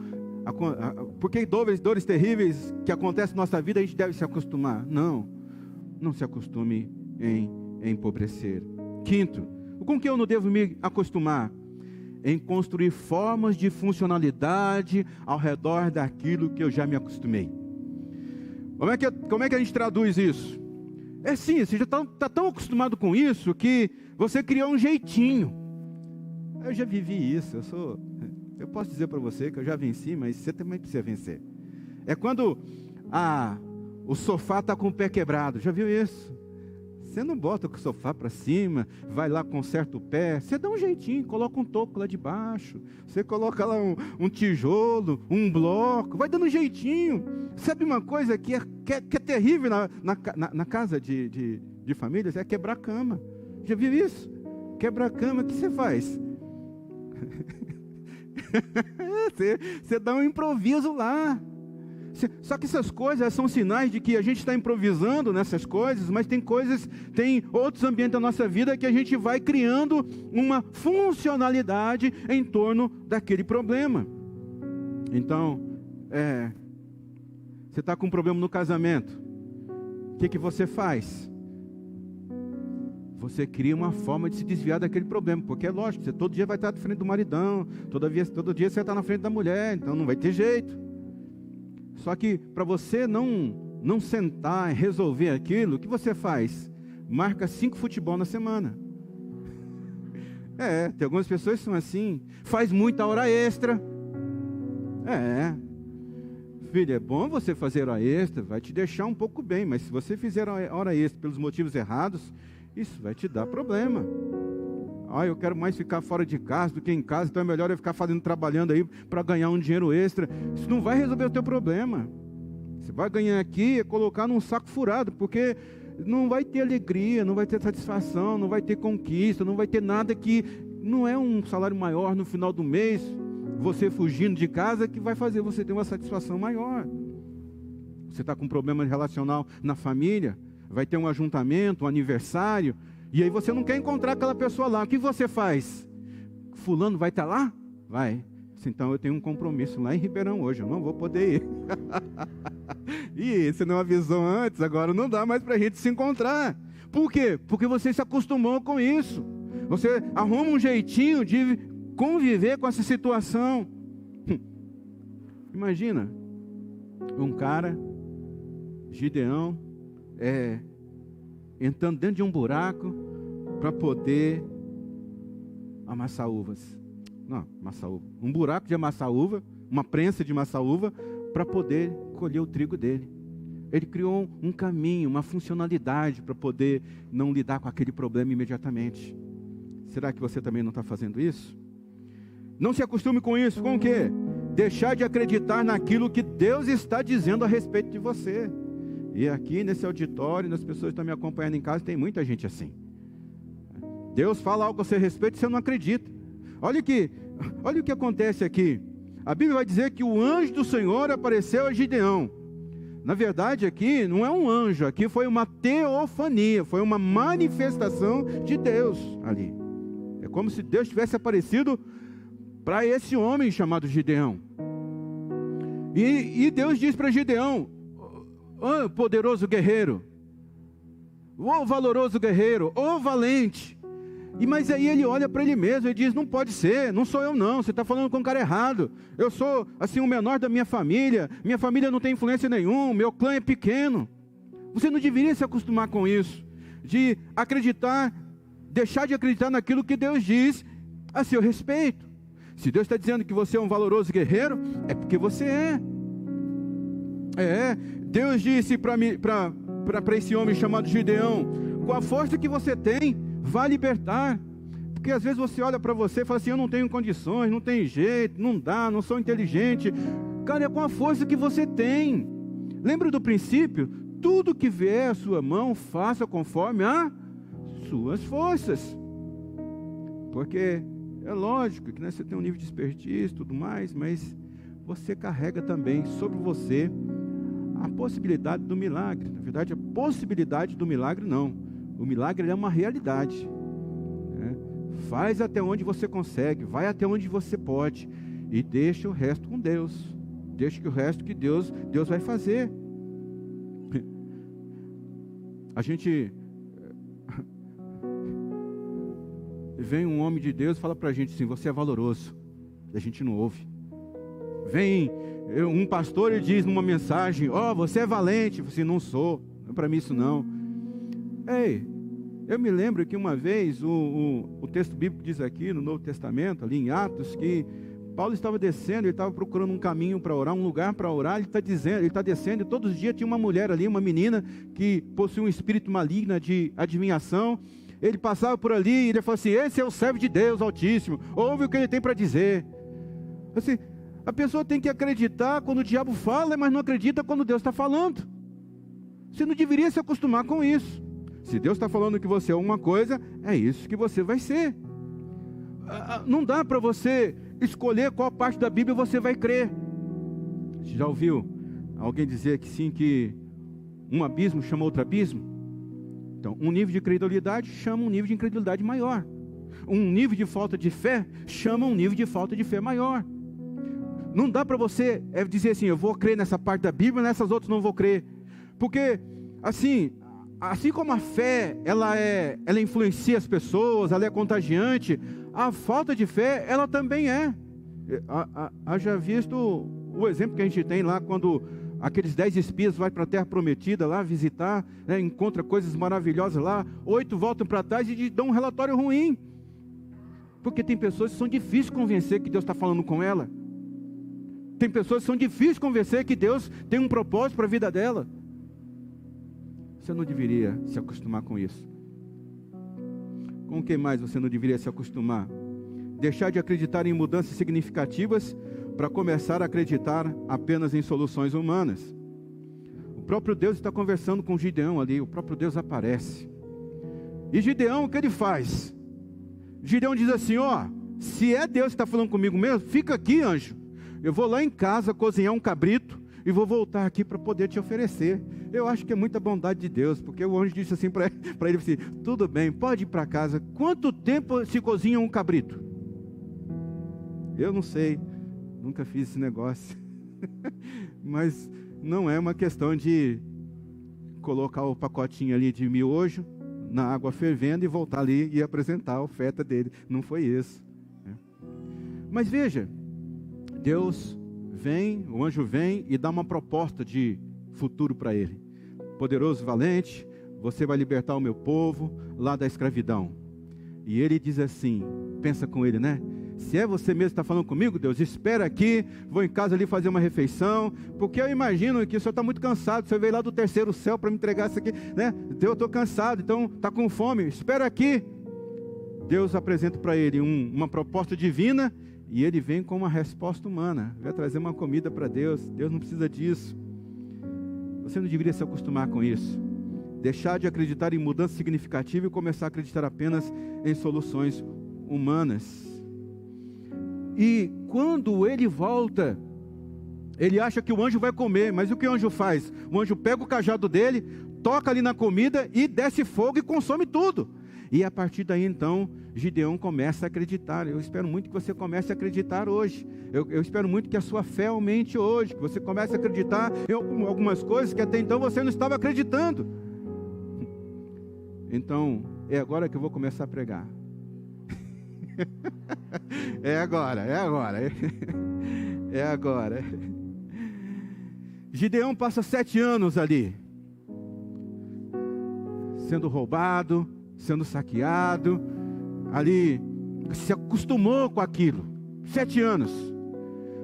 Por que dores terríveis que acontecem na nossa vida a gente deve se acostumar? Não se acostume em empobrecer. Quinto, com que eu não devo me acostumar? Em construir formas de funcionalidade ao redor daquilo que eu já me acostumei. Como é que a gente traduz isso? É sim, você já está tão acostumado com isso que você criou um jeitinho. Eu já vivi isso, eu posso dizer para você que eu já venci, mas você também precisa vencer. É quando o sofá está com o pé quebrado, já viu isso? Você não bota o sofá para cima, vai lá, conserta o pé, você dá um jeitinho, coloca um toco lá de baixo, você coloca lá um tijolo, um bloco, vai dando um jeitinho. Sabe uma coisa que é terrível na casa de famílias? É quebrar a cama. Já viu isso? Quebrar a cama, o que você faz? Você dá um improviso lá. Só que essas coisas são sinais de que a gente está improvisando nessas coisas, mas tem outros ambientes da nossa vida que a gente vai criando uma funcionalidade em torno daquele problema. Então, você está com um problema no casamento, o que você faz? Você cria uma forma de se desviar daquele problema, porque é lógico, você todo dia vai estar na frente do maridão, todo dia você vai estar na frente da mulher, então não vai ter jeito. Só que para você não sentar e resolver aquilo, o que você faz? Marca 5 futebol na semana. Tem algumas pessoas que são assim, faz muita hora extra. Filho, é bom você fazer hora extra, vai te deixar um pouco bem, mas se você fizer hora extra pelos motivos errados, isso vai te dar problema. Eu quero mais ficar fora de casa do que em casa, então é melhor eu ficar trabalhando aí para ganhar um dinheiro extra. Isso não vai resolver o teu problema. Você vai ganhar aqui e colocar num saco furado, porque não vai ter alegria, não vai ter satisfação, não vai ter conquista, não vai ter nada que não é um salário maior no final do mês, você fugindo de casa, que vai fazer você ter uma satisfação maior. Você está com um problema relacional na família, vai ter um ajuntamento, um aniversário, e aí você não quer encontrar aquela pessoa lá. O que você faz? Fulano vai estar lá? Vai. Então eu tenho um compromisso lá em Ribeirão hoje, eu não vou poder ir. E você não avisou antes, agora não dá mais para a gente se encontrar. Por quê? Porque você se acostumou com isso. Você arruma um jeitinho de conviver com essa situação. Imagina, um cara, Gideão, entrando dentro de um buraco para poder amassar uvas. Não, amassar uva. Um buraco de amassar uva, uma prensa de amassar uva, para poder colher o trigo dele. Ele criou um caminho, uma funcionalidade para poder não lidar com aquele problema imediatamente. Será que você também não está fazendo isso? Não se acostume com isso. Com o quê? Deixar de acreditar naquilo que Deus está dizendo a respeito de você. E aqui nesse auditório, nas pessoas que estão me acompanhando em casa, tem muita gente assim. Deus fala algo a seu respeito e você não acredita. Olha o que acontece aqui. A Bíblia vai dizer que o anjo do Senhor apareceu a Gideão. Na verdade aqui não é um anjo, aqui foi uma teofania, foi uma manifestação de Deus ali. É como se Deus tivesse aparecido para esse homem chamado Gideão. E Deus diz para Gideão: "Ô poderoso guerreiro, ô valoroso guerreiro, ô valente." Mas aí ele olha para ele mesmo e diz: "Não pode ser, não sou eu não, você está falando com o cara errado. Eu sou assim o menor da minha família não tem influência nenhuma, meu clã é pequeno." Você não deveria se acostumar com isso, de acreditar, deixar de acreditar naquilo que Deus diz a seu respeito. Se Deus está dizendo que você é um valoroso guerreiro, é porque você é. Deus disse para esse homem chamado Gideão: "Com a força que você tem, vá libertar." Porque às vezes você olha para você e fala assim: "Eu não tenho condições, não tem jeito, não dá, não sou inteligente." Cara, é com a força que você tem. Lembra do princípio? Tudo que vier à sua mão, faça conforme as suas forças. Porque é lógico que você tem um nível de expertise e tudo mais, mas você carrega também sobre você a possibilidade do milagre. Na verdade, a possibilidade do milagre não. O milagre é uma realidade. Faz até onde você consegue, vai até onde você pode, e deixa o resto com Deus. Deixa que o resto que Deus vai fazer. A gente vem um homem de Deus e fala para a gente assim: "Você é valoroso." E a gente não ouve. Vem um pastor e diz numa mensagem: "Você é valente." Você: "Não sou, não é para mim isso não." Eu me lembro que uma vez, o texto bíblico diz aqui no Novo Testamento, ali em Atos, que Paulo estava descendo, ele estava procurando um caminho para orar, um lugar para orar. Ele está descendo, e todos os dias tinha uma mulher ali, uma menina, que possuía um espírito maligno de adivinhação. Ele passava por ali e ele falou assim: "Esse é o servo de Deus Altíssimo, ouve o que ele tem para dizer." Assim, a pessoa tem que acreditar quando o diabo fala, mas não acredita quando Deus está falando. Você não deveria se acostumar com isso. Se Deus está falando que você é uma coisa, é isso que você vai ser. Não dá para você escolher qual parte da Bíblia você vai crer. Você já ouviu alguém dizer que sim, que um abismo chama outro abismo? Então, um nível de credulidade chama um nível de incredulidade maior. Um nível de falta de fé chama um nível de falta de fé maior. Não dá para você dizer assim, eu vou crer nessa parte da Bíblia, nessas outras não vou crer. Porque, assim como a fé, ela influencia as pessoas, ela é contagiante, a falta de fé, ela também é. Haja visto o exemplo que a gente tem lá, quando aqueles 10 espias vão para a terra prometida lá visitar, né, encontra coisas maravilhosas lá, 8 voltam para trás e dão um relatório ruim. Porque tem pessoas que são difíceis de convencer que Deus está falando com ela. Tem pessoas que são difíceis de convencer que Deus tem um propósito para a vida dela. Você não deveria se acostumar com isso. Com o que mais você não deveria se acostumar? Deixar de acreditar em mudanças significativas para começar a acreditar apenas em soluções humanas. O próprio Deus está conversando com Gideão ali, o próprio Deus aparece. E Gideão, o que ele faz? Gideão diz assim, se é Deus que está falando comigo mesmo, fica aqui, anjo. Eu vou lá em casa cozinhar um cabrito e vou voltar aqui para poder te oferecer. Eu acho que é muita bondade de Deus, porque o anjo disse assim para ele assim, tudo bem, pode ir para casa. Quanto tempo se cozinha um cabrito? Eu não sei, nunca fiz esse negócio. Mas não é uma questão de colocar o pacotinho ali de miojo na água fervendo e voltar ali e apresentar a oferta dele. Não foi isso. Mas veja, Deus vem, o anjo vem e dá uma proposta de futuro para ele. Poderoso, valente, você vai libertar o meu povo lá da escravidão. E ele diz assim, pensa com ele, né? Se é você mesmo que está falando comigo, Deus, espera aqui, vou em casa ali fazer uma refeição, porque eu imagino que o senhor está muito cansado, o senhor veio lá do terceiro céu para me entregar isso aqui, né? Eu estou cansado, então está com fome, espera aqui. Deus apresenta para ele uma proposta divina, e ele vem com uma resposta humana, vai trazer uma comida para Deus. Deus não precisa disso. Você não deveria se acostumar com isso. Deixar de acreditar em mudança significativa e começar a acreditar apenas em soluções humanas. E quando ele volta, ele acha que o anjo vai comer, mas o que o anjo faz? O anjo pega o cajado dele, toca ali na comida e desce fogo e consome tudo. E a partir daí então, Gideão começa a acreditar. Eu espero muito que você comece a acreditar hoje. Eu espero muito que a sua fé aumente hoje, que você comece a acreditar em algumas coisas que até então você não estava acreditando. Então, é agora que eu vou começar a pregar. É agora. Gideão passa 7 anos ali, sendo roubado, sendo saqueado, ali, se acostumou com aquilo, 7 anos,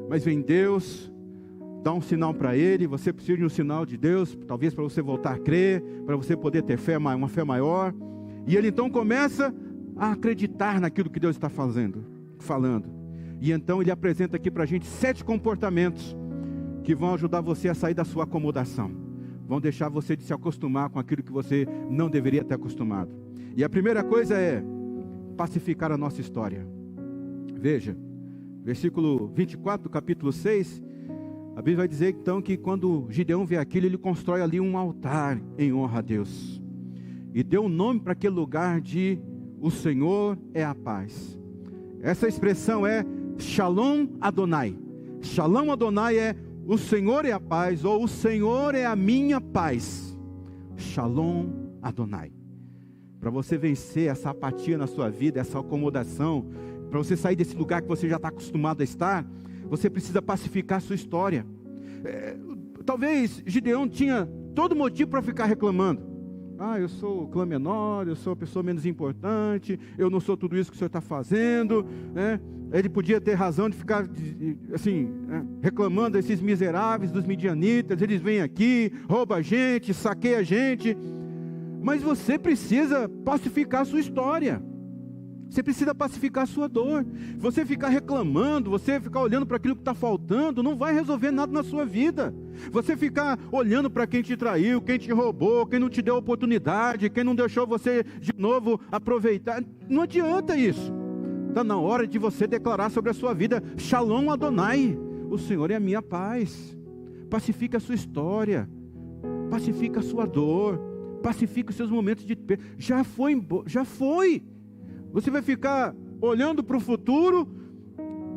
mas vem Deus, dá um sinal para ele, você precisa de um sinal de Deus, talvez para você voltar a crer, para você poder ter fé, uma fé maior, e ele então começa a acreditar naquilo que Deus está falando, e então ele apresenta aqui para a gente 7 comportamentos, que vão ajudar você a sair da sua acomodação, vão deixar você de se acostumar com aquilo que você não deveria ter acostumado. E a primeira coisa é pacificar a nossa história. Veja, versículo 24 do capítulo 6, a Bíblia vai dizer então que quando Gideão vê aquilo, ele constrói ali um altar em honra a Deus. E deu um nome para aquele lugar de o Senhor é a paz. Essa expressão é Shalom Adonai. Shalom Adonai é o Senhor é a paz, ou o Senhor é a minha paz. Shalom Adonai. Para você vencer essa apatia na sua vida, essa acomodação, para você sair desse lugar que você já está acostumado a estar, você precisa pacificar a sua história. Talvez Gideão tinha todo motivo para ficar reclamando. Eu sou o clã menor, eu sou a pessoa menos importante, eu não sou tudo isso que o senhor está fazendo, né? Ele podia ter razão de ficar assim, reclamando desses miseráveis dos midianitas, eles vêm aqui, roubam a gente, saqueiam a gente. Mas você precisa pacificar a sua história. Você precisa pacificar a sua dor. Você ficar reclamando, você ficar olhando para aquilo que está faltando, não vai resolver nada na sua vida. Você ficar olhando para quem te traiu, quem te roubou, quem não te deu oportunidade, quem não deixou você de novo aproveitar, não adianta isso. Está na hora de você declarar sobre a sua vida, Shalom Adonai, o Senhor é a minha paz. pacifique a sua história, pacifique a sua dor, pacifique os seus momentos de perda. Já foi. Você vai ficar olhando para o futuro,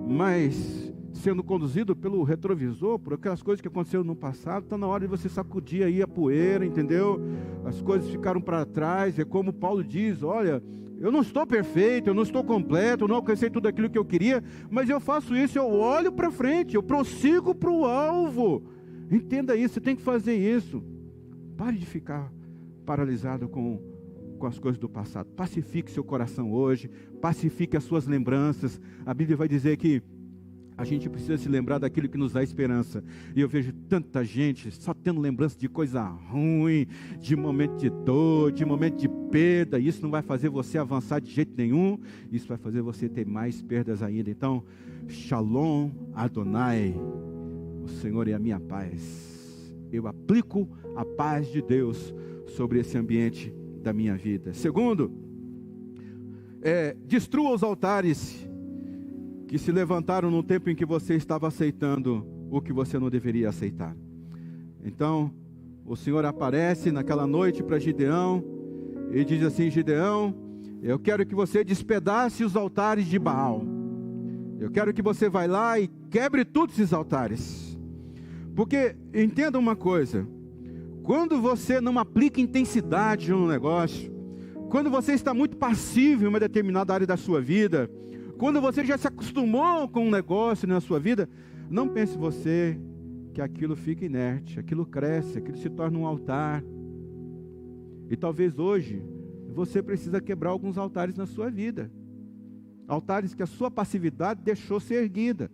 mas sendo conduzido pelo retrovisor, por aquelas coisas que aconteceram no passado. Está na hora de você sacudir aí a poeira, entendeu? As coisas ficaram para trás. É como Paulo diz: olha, eu não estou perfeito, eu não estou completo, eu não alcancei tudo aquilo que eu queria, mas eu faço isso, eu olho para frente, eu prossigo para o alvo. Entenda isso, você tem que fazer isso. Pare de ficar paralisado com as coisas do passado. Pacifique seu coração hoje, pacifique as suas lembranças. A Bíblia vai dizer que a gente precisa se lembrar daquilo que nos dá esperança. E eu vejo tanta gente só tendo lembrança de coisa ruim, de momento de dor, de momento de perda. Isso não vai fazer você avançar de jeito nenhum. Isso vai fazer você ter mais perdas ainda. Então, Shalom Adonai, o Senhor é a minha paz. Eu aplico a paz de Deus sobre esse ambiente da minha vida. Segundo, destrua os altares que se levantaram no tempo em que você estava aceitando o que você não deveria aceitar. Então, o Senhor aparece naquela noite para Gideão e diz assim: Gideão, eu quero que você despedace os altares de Baal. Eu quero que você vá lá e quebre todos esses altares. Porque, entenda uma coisa, quando você não aplica intensidade no negócio, quando você está muito passivo em uma determinada área da sua vida, quando você já se acostumou com um negócio na sua vida, não pense você que aquilo fica inerte, aquilo cresce, aquilo se torna um altar. E talvez hoje você precisa quebrar alguns altares na sua vida. Altares que a sua passividade deixou ser erguida.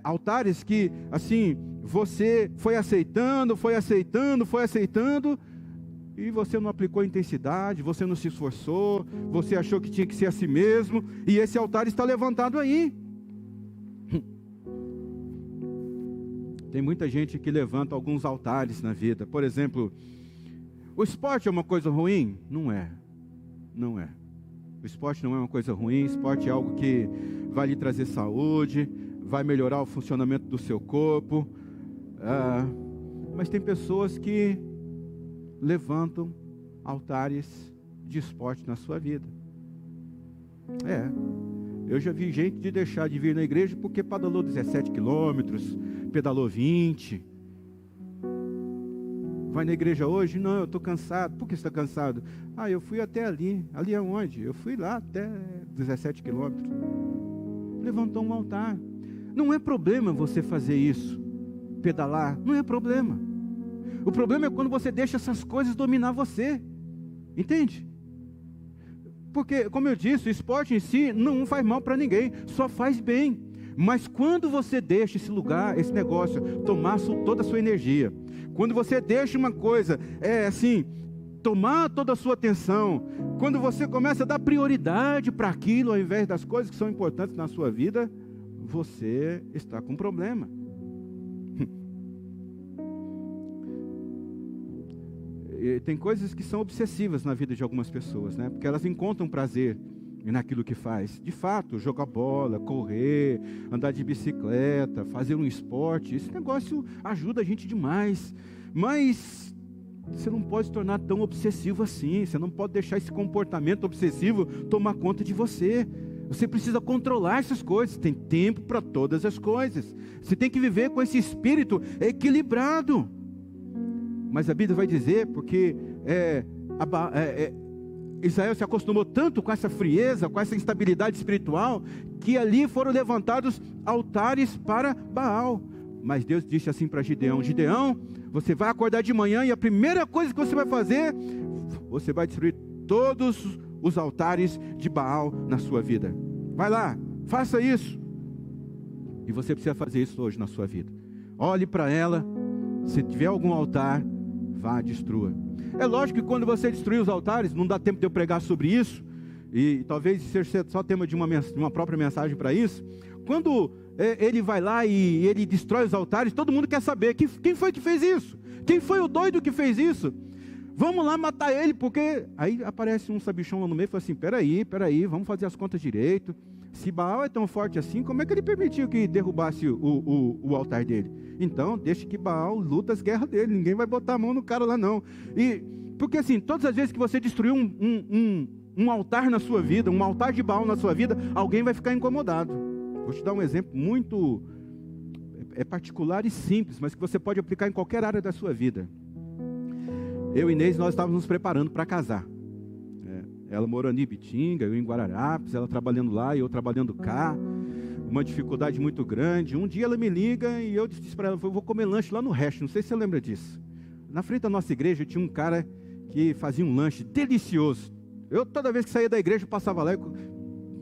Altares que, assim, você foi aceitando, e você não aplicou intensidade, você não se esforçou, você achou que tinha que ser a si mesmo, e esse altar está levantado aí. Tem muita gente que levanta alguns altares na vida. Por exemplo, o esporte é uma coisa ruim? Não é. O esporte não é uma coisa ruim. O esporte é algo que vai lhe trazer saúde, vai melhorar o funcionamento do seu corpo. Mas tem pessoas que levantam altares de esporte na sua vida. Eu já vi gente de deixar de vir na igreja porque pedalou 17 quilômetros, pedalou 20. Vai na igreja hoje? Não, eu estou cansado. Por que você está cansado? Eu fui até ali. Ali aonde? Eu fui lá até 17 quilômetros. Levantou um altar. Não é problema você fazer isso, pedalar, não é problema. O problema é quando você deixa essas coisas dominar você, entende? Porque, como eu disse, o esporte em si não faz mal para ninguém, só faz bem. Mas quando você deixa esse lugar, esse negócio, tomar toda a sua energia, quando você deixa uma coisa, tomar toda a sua atenção, quando você começa a dar prioridade para aquilo, ao invés das coisas que são importantes na sua vida, você está com problema. Tem coisas que são obsessivas na vida de algumas pessoas, né? Porque elas encontram prazer naquilo que faz. De fato, jogar bola, correr, andar de bicicleta, fazer um esporte, esse negócio ajuda a gente demais. Mas você não pode se tornar tão obsessivo assim. Você não pode deixar esse comportamento obsessivo tomar conta de você. Você precisa controlar essas coisas. Tem tempo para todas as coisas. Você tem que viver com esse espírito equilibrado. Mas a Bíblia vai dizer, porque Israel se acostumou tanto com essa frieza, com essa instabilidade espiritual, que ali foram levantados altares para Baal. Mas Deus disse assim para Gideão: Gideão, você vai acordar de manhã e a primeira coisa que você vai fazer, você vai destruir todos os altares de Baal na sua vida. Vai lá, faça isso. E você precisa fazer isso hoje na sua vida. Olhe para ela, se tiver algum altar, vá, destrua. É lógico que quando você destruir os altares, não dá tempo de eu pregar sobre isso, e talvez seja só tema de uma própria mensagem para isso. Quando ele vai lá e ele destrói os altares, todo mundo quer saber, quem foi que fez isso? Quem foi o doido que fez isso? Vamos lá matar ele, porque... Aí aparece um sabichão lá no meio e fala assim, peraí, vamos fazer as contas direito. Se Baal é tão forte assim, como é que ele permitiu que derrubasse o altar dele? Então, deixa que Baal luta as guerras dele. Ninguém vai botar a mão no cara lá, não. E, porque assim, todas as vezes que você destruiu um altar na sua vida, um altar de Baal na sua vida, alguém vai ficar incomodado. Vou te dar um exemplo muito particular e simples, mas que você pode aplicar em qualquer área da sua vida. Eu e Inês, nós estávamos nos preparando para casar. Ela morando em Ibitinga, eu em Guararapes, ela trabalhando lá e eu trabalhando cá. Uma dificuldade muito grande. Um dia ela me liga e eu disse para ela, eu vou comer lanche lá no Hash, não sei se você lembra disso. Na frente da nossa igreja tinha um cara que fazia um lanche delicioso. Eu toda vez que saía da igreja eu passava lá, eu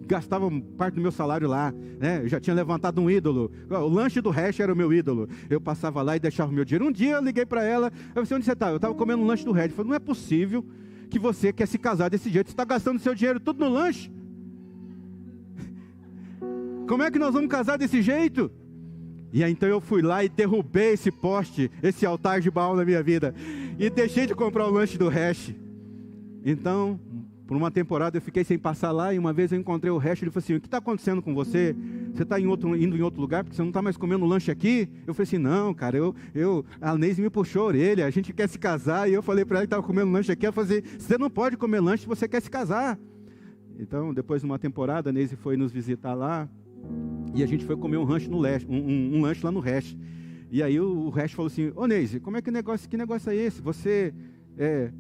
gastava parte do meu salário lá, né? Eu já tinha levantado um ídolo. O lanche do Hash era o meu ídolo. Eu passava lá e deixava o meu dinheiro. Um dia eu liguei para ela, eu disse, onde você está? Eu estava comendo um lanche do Hash. Eu falei, não é possível que você quer se casar desse jeito, você está gastando seu dinheiro tudo no lanche. Como é que nós vamos casar desse jeito? E aí então eu fui lá e derrubei esse poste, esse altar de Baal na minha vida, e deixei de comprar o lanche do Hash. Então, por uma temporada eu fiquei sem passar lá, e uma vez eu encontrei o Hash, ele falou assim, o que está acontecendo com você? Você está indo em outro lugar, porque você não está mais comendo lanche aqui? Eu falei assim, não, cara, a Neise me puxou a orelha, a gente quer se casar, e eu falei para ela que estava comendo lanche aqui, ela falou assim, você não pode comer lanche se você quer se casar. Então, depois de uma temporada, a Neise foi nos visitar lá, e a gente foi comer um lanche lá no Hash. E aí o Hash falou assim, ô Neise, que negócio é esse? Você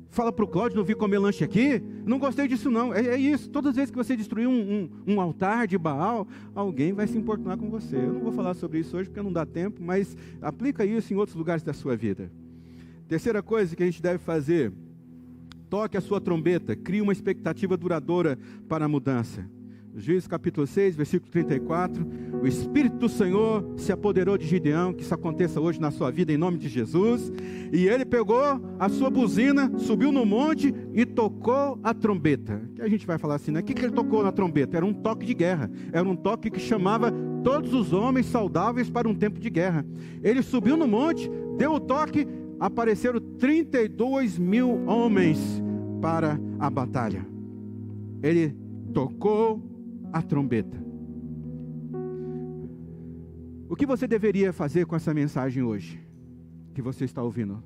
fala para o Cláudio não vir comer lanche aqui? Não gostei disso não. É isso, todas as vezes que você destruir um altar de Baal, alguém vai se importunar com você. Eu não vou falar sobre isso hoje porque não dá tempo, mas aplica isso em outros lugares da sua vida. Terceira coisa que a gente deve fazer, toque a sua trombeta, crie uma expectativa duradoura para a mudança. Juízes capítulo 6, versículo 34, o Espírito do Senhor se apoderou de Gideão, que isso aconteça hoje na sua vida em nome de Jesus, e ele pegou a sua buzina, subiu no monte e tocou a trombeta. Que a gente vai falar assim, né? O que ele tocou na trombeta? Era um toque de guerra, era um toque que chamava todos os homens saudáveis para um tempo de guerra. Ele subiu no monte, deu o toque, apareceram 32 mil homens para a batalha. Ele tocou a trombeta. O que você deveria fazer com essa mensagem hoje, que você está ouvindo?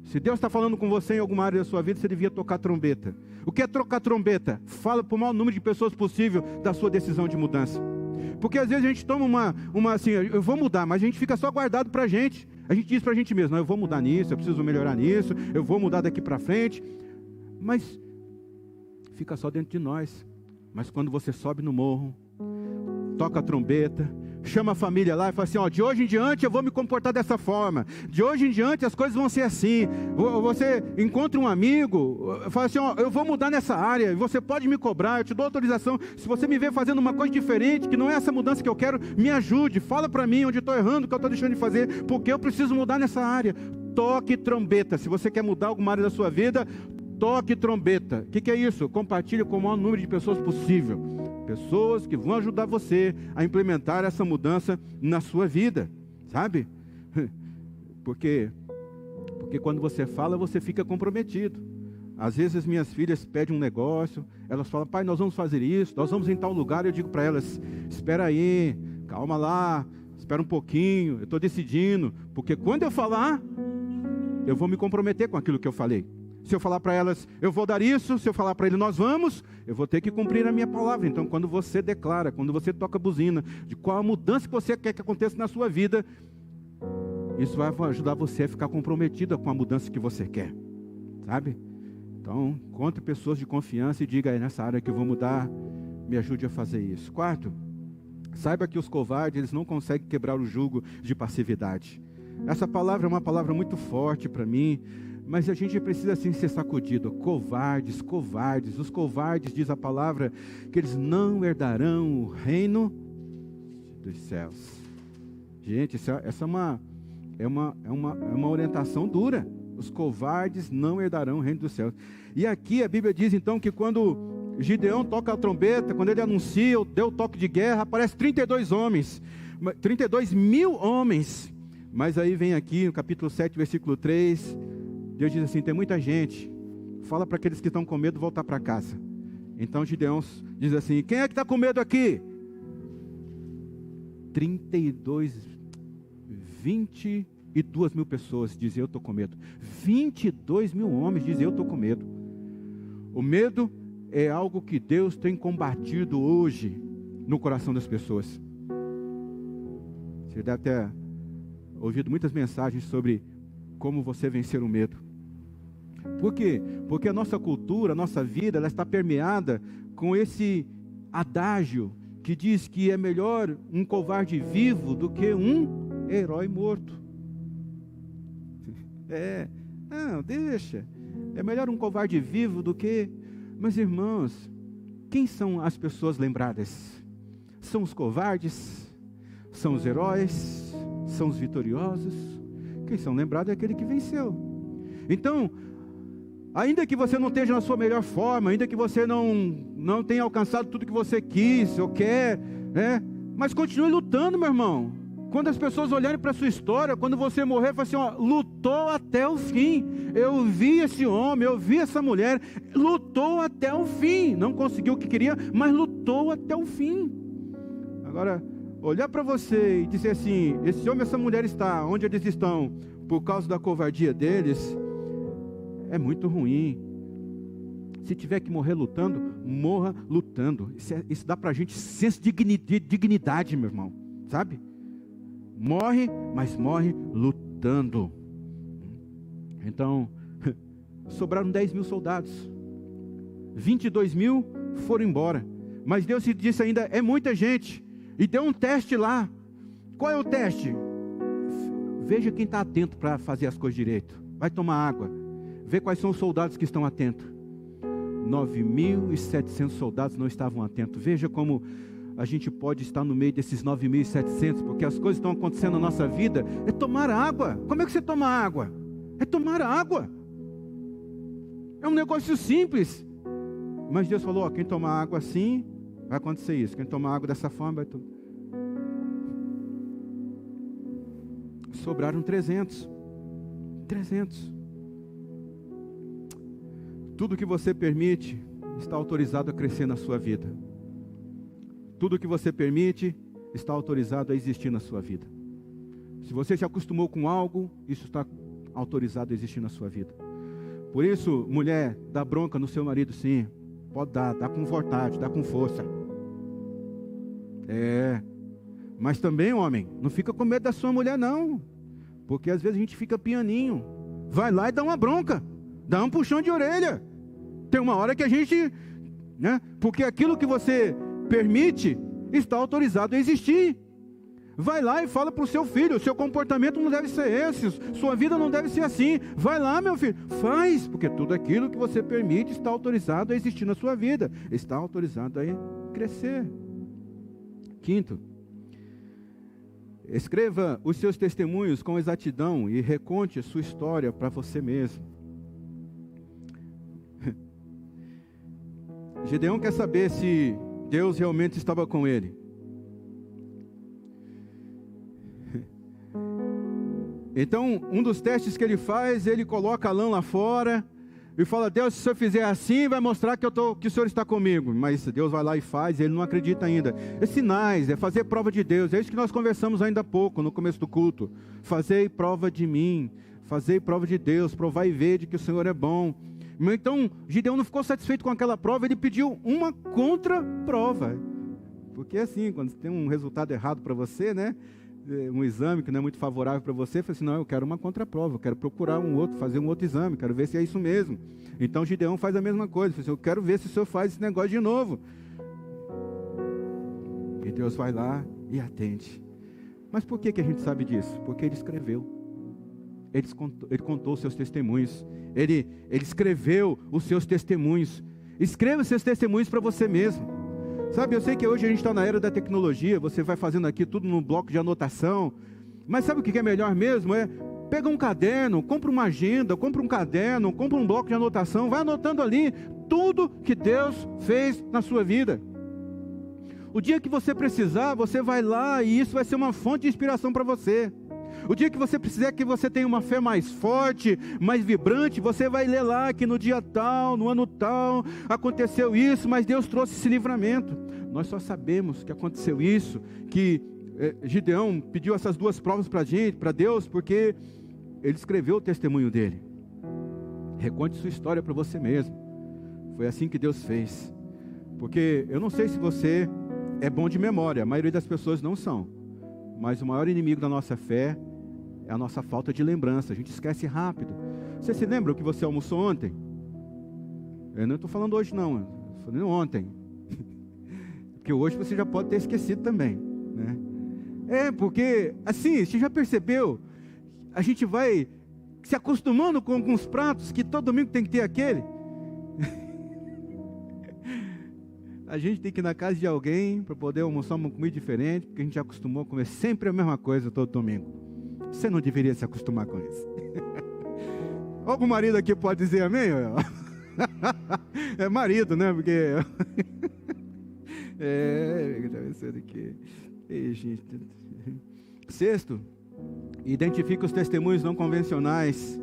Se Deus está falando com você em alguma área da sua vida, você devia tocar trombeta. O que é tocar trombeta? Fala para o maior número de pessoas possível da sua decisão de mudança. Porque às vezes a gente toma uma assim, eu vou mudar, mas a gente fica só guardado para a gente. A gente diz para a gente mesmo, não, eu vou mudar nisso, eu preciso melhorar nisso, eu vou mudar daqui para frente. Mas fica só dentro de nós. Mas quando você sobe no morro, toca a trombeta, chama a família lá e fala assim, ó, de hoje em diante eu vou me comportar dessa forma, de hoje em diante as coisas vão ser assim. Você encontra um amigo, fala assim, ó, eu vou mudar nessa área, você pode me cobrar, eu te dou autorização, se você me ver fazendo uma coisa diferente, que não é essa mudança que eu quero, me ajude, fala para mim onde eu estou errando, o que eu estou deixando de fazer, porque eu preciso mudar nessa área. Toque trombeta, se você quer mudar alguma área da sua vida, toque trombeta. O que é isso? Compartilhe com o maior número de pessoas possível. Pessoas que vão ajudar você a implementar essa mudança na sua vida. Sabe? Porque quando você fala, você fica comprometido. Às vezes as minhas filhas pedem um negócio, elas falam, pai, nós vamos fazer isso, nós vamos em tal lugar. Eu digo para elas, espera aí, calma lá, espera um pouquinho, eu estou decidindo. Porque quando eu falar, eu vou me comprometer com aquilo que eu falei. Se eu falar para elas, eu vou dar isso, se eu falar para ele, nós vamos, eu vou ter que cumprir a minha palavra. Então, quando você declara, quando você toca a buzina, de qual a mudança que você quer que aconteça na sua vida, isso vai ajudar você a ficar comprometida com a mudança que você quer, sabe? Então, encontre pessoas de confiança e diga aí, nessa área que eu vou mudar, me ajude a fazer isso. Quarto, saiba que os covardes, eles não conseguem quebrar o jugo de passividade. Essa palavra é uma palavra muito forte para mim, mas a gente precisa assim ser sacudido. Covardes, covardes. Os covardes, diz a palavra, que eles não herdarão o reino dos céus. Gente, essa é uma orientação dura. Os covardes não herdarão o reino dos céus. E aqui a Bíblia diz então que quando Gideão toca a trombeta, quando ele anuncia, deu o toque de guerra, aparece 32 homens, 32 mil homens. Mas aí vem aqui no capítulo 7, versículo 3, Deus diz assim, tem muita gente, fala para aqueles que estão com medo voltar para casa. Então Gideão diz assim, quem é que está com medo aqui? 22 mil pessoas dizem: eu estou com medo. 22 mil homens dizem: eu estou com medo. O medo é algo que Deus tem combatido hoje no coração das pessoas. Você deve ter ouvido muitas mensagens sobre como você vencer o medo. Por quê? Porque a nossa cultura, a nossa vida, ela está permeada com esse adágio que diz que é melhor um covarde vivo do que um herói morto. Não, deixa. É melhor um covarde vivo do que... Mas, irmãos, quem são as pessoas lembradas? São os covardes? São os heróis? São os vitoriosos? Quem são lembrados é aquele que venceu. Então, ainda que você não esteja na sua melhor forma, ainda que você não tenha alcançado tudo que você quis ou quer, né? Mas continue lutando, meu irmão. Quando as pessoas olharem para a sua história, quando você morrer, fala assim, ó, lutou até o fim. Eu vi esse homem, eu vi essa mulher, lutou até o fim. Não conseguiu o que queria, mas lutou até o fim. Agora, olhar para você e dizer assim, esse homem e essa mulher está onde eles estão por causa da covardia deles, é muito ruim. Se tiver que morrer lutando, morra lutando. Isso dá para a gente senso de dignidade, meu irmão, sabe? Morre, mas morre lutando. Então, sobraram 10 mil soldados. 22 mil foram embora. Mas Deus disse ainda, é muita gente. E deu um teste lá. Qual é o teste? Veja quem está atento para fazer as coisas direito. Vai tomar água. Vê quais são os soldados que estão atentos. 9.700 soldados não estavam atentos. Veja como a gente pode estar no meio desses 9.700, porque as coisas estão acontecendo na nossa vida. É tomar água. Como é que você toma água? É tomar água. É um negócio simples. Mas Deus falou, ó, quem tomar água assim, vai acontecer isso. Quem tomar água dessa forma, vai... Sobraram 300. 300. Tudo que você permite está autorizado a crescer na sua vida. Tudo que você permite está autorizado a existir na sua vida. Se você se acostumou com algo, isso está autorizado a existir na sua vida. Por isso, mulher, dá bronca no seu marido, sim. Pode dar, dá com vontade, dá com força. Mas também, homem, não fica com medo da sua mulher, não. Porque às vezes a gente fica pianinho. Vai lá e dá uma bronca. Dá um puxão de orelha. Tem uma hora que a gente, né? Porque aquilo que você permite está autorizado a existir. Vai lá e fala para o seu filho, o seu comportamento não deve ser esse, sua vida não deve ser assim. Vai lá, meu filho, faz, porque tudo aquilo que você permite está autorizado a existir na sua vida, está autorizado a crescer. Quinto, escreva os seus testemunhos com exatidão e reconte a sua história para você mesmo. Gedeão quer saber se Deus realmente estava com ele. Então, um dos testes que ele faz, ele coloca a lã lá fora e fala, Deus, se o senhor fizer assim, vai mostrar que o senhor está comigo. Mas Deus vai lá e faz, ele não acredita ainda. É sinais, é fazer prova de Deus. É isso que nós conversamos ainda há pouco, no começo do culto. Fazei prova de mim, fazei prova de Deus, provai e vede que o Senhor é bom. Então, Gideão não ficou satisfeito com aquela prova, ele pediu uma contraprova. Porque assim, quando tem um resultado errado para você, né? Um exame que não é muito favorável para você, fala assim, não, eu quero uma contraprova, eu quero procurar fazer um outro exame, quero ver se é isso mesmo. Então Gideão faz a mesma coisa, fala assim, eu quero ver se o senhor faz esse negócio de novo. E Deus vai lá e atende. Mas por que a gente sabe disso? Porque ele escreveu. Ele contou os seus testemunhos. Ele escreveu os seus testemunhos. Escreva os seus testemunhos para você mesmo. Sabe, eu sei que hoje a gente está na era da tecnologia, você vai fazendo aqui tudo num bloco de anotação, mas sabe o que é melhor mesmo? Pega um caderno, compra uma agenda, compra um caderno, compra um bloco de anotação, vai anotando ali tudo que Deus fez na sua vida. O dia que você precisar, você vai lá e isso vai ser uma fonte de inspiração para você. O dia que você precisar que você tenha uma fé mais forte, mais vibrante, você vai ler lá que no dia tal, no ano tal, aconteceu isso, mas Deus trouxe esse livramento. Nós só sabemos que aconteceu isso, que Gideão pediu essas duas provas para Deus, porque ele escreveu o testemunho dele. Reconte sua história para você mesmo. Foi assim que Deus fez. Porque eu não sei se você é bom de memória, a maioria das pessoas não são. Mas o maior inimigo da nossa fé é a nossa falta de lembrança. A gente esquece rápido. Você se lembra o que você almoçou ontem? Eu não estou falando hoje não, estou falando ontem. Porque hoje você já pode ter esquecido também, né? Porque, assim, você já percebeu? A gente vai se acostumando com alguns pratos que todo domingo tem que ter aquele. A gente tem que ir na casa de alguém para poder almoçar uma comida diferente, porque a gente já acostumou a comer sempre a mesma coisa todo domingo. Você não deveria se acostumar com isso. Algum marido aqui pode dizer amém? É marido, né? Porque... tá pensando aqui. Sexto, identifica os testemunhos não convencionais.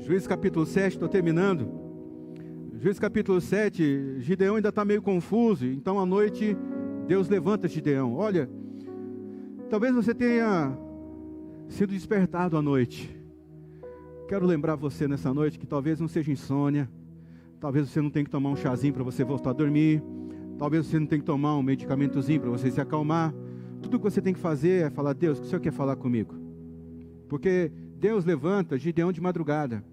Juízes capítulo 7, estou terminando. Juízes capítulo 7, Gideão ainda está meio confuso. Então à noite Deus levanta Gideão. Olha, talvez você tenha sido despertado à noite. Quero lembrar você nessa noite que talvez não seja insônia. Talvez você não tenha que tomar um chazinho para você voltar a dormir. Talvez você não tenha que tomar um medicamentozinho para você se acalmar. Tudo que você tem que fazer é falar: Deus, o que o Senhor quer falar comigo? Porque Deus levanta Gideão de madrugada.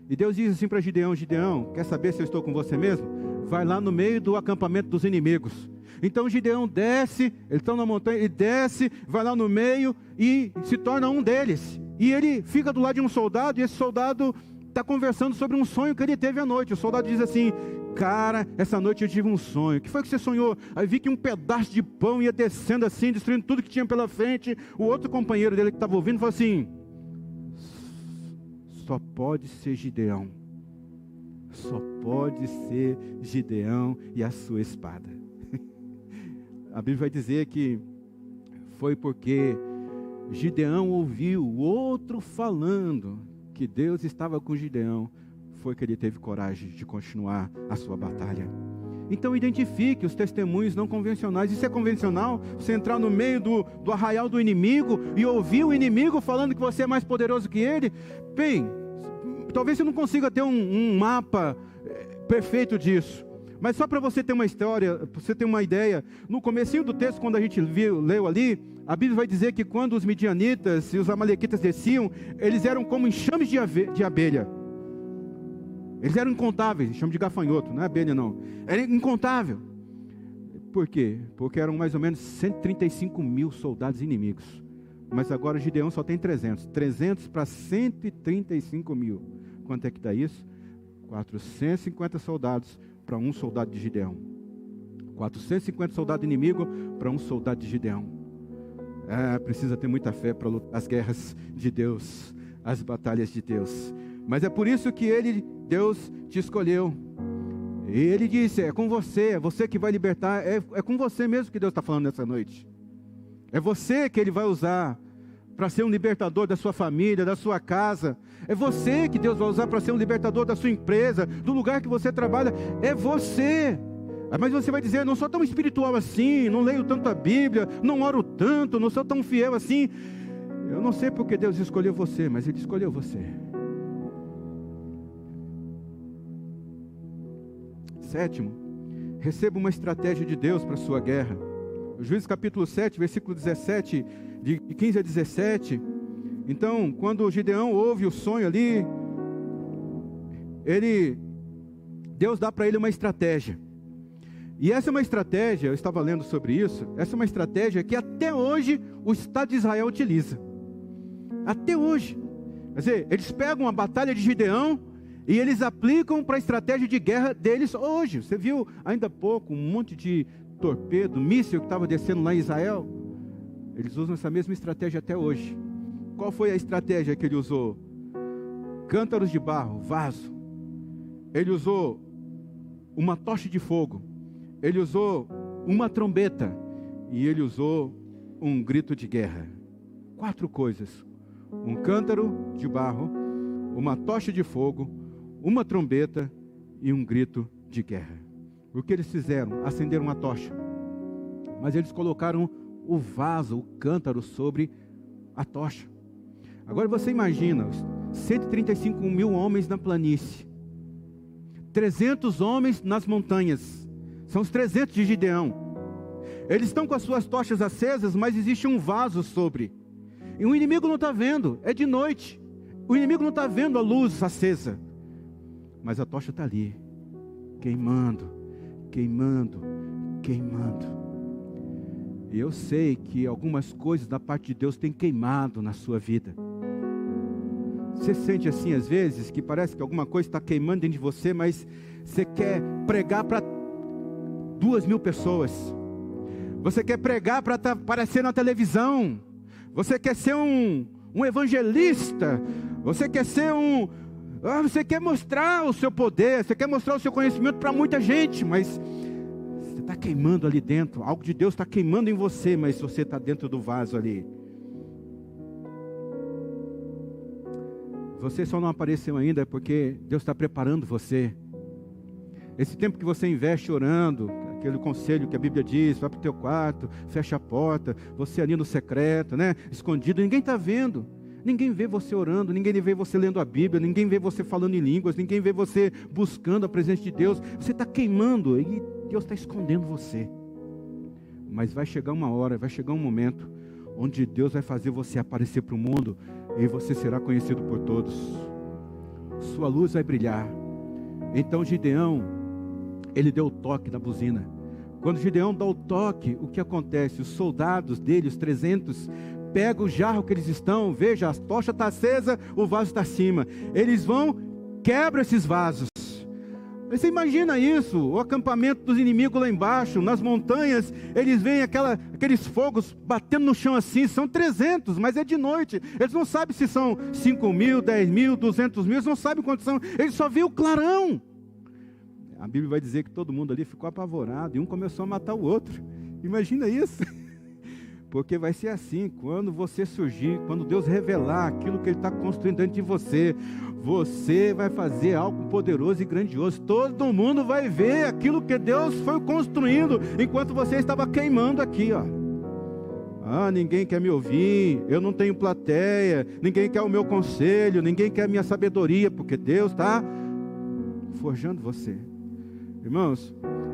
E Deus diz assim para Gideão: Gideão, quer saber se eu estou com você mesmo? Vai lá no meio do acampamento dos inimigos. Então Gideão desce, eles estão na montanha, ele desce, vai lá no meio e se torna um deles. E ele fica do lado de um soldado, e esse soldado está conversando sobre um sonho que ele teve à noite. O soldado diz assim: cara, essa noite eu tive um sonho. O que foi que você sonhou? Aí vi que um pedaço de pão ia descendo assim, destruindo tudo que tinha pela frente. O outro companheiro dele que estava ouvindo falou assim: só pode ser Gideão. Só pode ser Gideão e a sua espada. A Bíblia vai dizer que foi porque Gideão ouviu o outro falando que Deus estava com Gideão, foi que ele teve coragem de continuar a sua batalha. Então identifique os testemunhos não convencionais. Isso é convencional? Você entrar no meio do arraial do inimigo e ouvir o inimigo falando que você é mais poderoso que ele? Bem, talvez você não consiga ter um mapa perfeito disso. Mas só para você ter uma história, para você ter uma ideia, no comecinho do texto, quando a gente leu ali, a Bíblia vai dizer que quando os midianitas e os amalequitas desciam, eles eram como enxames de abelha. Eles eram incontáveis, enxame de gafanhoto, não é abelha não. Era incontável. Por quê? Porque eram mais ou menos 135 mil soldados inimigos. Mas agora Gideão só tem 300. 300 para 135 mil. Quanto é que dá isso? 450 soldados para um soldado de Gideão. 450 soldados inimigos para um soldado de Gideão. Precisa ter muita fé para lutar as guerras de Deus, as batalhas de Deus. Mas é por isso que Deus te escolheu. E Ele disse: é com você, é você que vai libertar, é com você mesmo que Deus está falando nessa noite. É você que Ele vai usar para ser um libertador da sua família, da sua casa. É você que Deus vai usar para ser um libertador da sua empresa, do lugar que você trabalha. É você. Mas você vai dizer: não sou tão espiritual assim, não leio tanto a Bíblia, não oro tanto, não sou tão fiel assim. Eu não sei porque Deus escolheu você, mas Ele escolheu você. Sétimo, receba uma estratégia de Deus para a sua guerra. Juízes capítulo 7, versículo 17, de 15 a 17. Então, quando Gideão ouve o sonho ali, Deus dá para ele uma estratégia. E essa é uma estratégia, eu estava lendo sobre isso, essa é uma estratégia que até hoje o Estado de Israel utiliza. Até hoje. Quer dizer, eles pegam a batalha de Gideão e eles aplicam para a estratégia de guerra deles hoje. Você viu ainda há pouco um monte de torpedo, míssil que estava descendo lá em Israel? Eles usam essa mesma estratégia até hoje. Qual foi a estratégia que ele usou? Cântaros de barro, vaso. Ele usou uma tocha de fogo. Ele usou uma trombeta. E ele usou um grito de guerra. 4 coisas: um cântaro de barro, uma tocha de fogo, uma trombeta e um grito de guerra. O que eles fizeram? Acenderam uma tocha. Mas eles colocaram o vaso, o cântaro sobre a tocha. Agora você imagina, 135 mil homens na planície, 300 homens nas montanhas, são os 300 de Gideão. Eles estão com as suas tochas acesas, mas existe um vaso sobre. E o inimigo não está vendo, é de noite. O inimigo não está vendo a luz acesa. Mas a tocha está ali, queimando, queimando, queimando. E eu sei que algumas coisas da parte de Deus têm queimado na sua vida. Você sente assim às vezes, que parece que alguma coisa está queimando dentro de você, mas você quer pregar para 2.000 pessoas. Você quer pregar para aparecer na televisão. Você quer ser um evangelista. Você quer ser você quer mostrar o seu poder. Você quer mostrar o seu conhecimento para muita gente. Mas você está queimando ali dentro. Algo de Deus está queimando em você, mas você está dentro do vaso ali. Você só não apareceu ainda porque Deus está preparando você. Esse tempo que você investe orando, aquele conselho que a Bíblia diz, vai para o teu quarto, fecha a porta, você ali no secreto, né? Escondido, ninguém está vendo. Ninguém vê você orando, ninguém vê você lendo a Bíblia, ninguém vê você falando em línguas, ninguém vê você buscando a presença de Deus. Você está queimando e Deus está escondendo você. Mas vai chegar uma hora, vai chegar um momento onde Deus vai fazer você aparecer para o mundo e você será conhecido por todos. Sua luz vai brilhar. Então Gideão, ele deu o toque da buzina. Quando Gideão dá o toque, o que acontece? Os soldados dele, os 300, pegam o jarro que eles estão, veja, a tocha está acesa, o vaso está acima. Eles vão, quebram esses vasos. Você imagina isso, o acampamento dos inimigos lá embaixo, nas montanhas, eles veem aqueles fogos batendo no chão assim, são 300, mas é de noite, eles não sabem se são 5.000, 10.000, 200.000, eles não sabem quantos são, eles só veem o clarão. A Bíblia vai dizer que todo mundo ali ficou apavorado, e um começou a matar o outro, imagina isso, porque vai ser assim, quando você surgir, quando Deus revelar aquilo que Ele está construindo dentro de você, você vai fazer algo poderoso e grandioso. Todo mundo vai ver aquilo que Deus foi construindo enquanto você estava queimando aqui, ó. Ah, ninguém quer me ouvir, eu não tenho plateia, ninguém quer o meu conselho, ninguém quer a minha sabedoria, porque Deus está forjando você. Irmãos,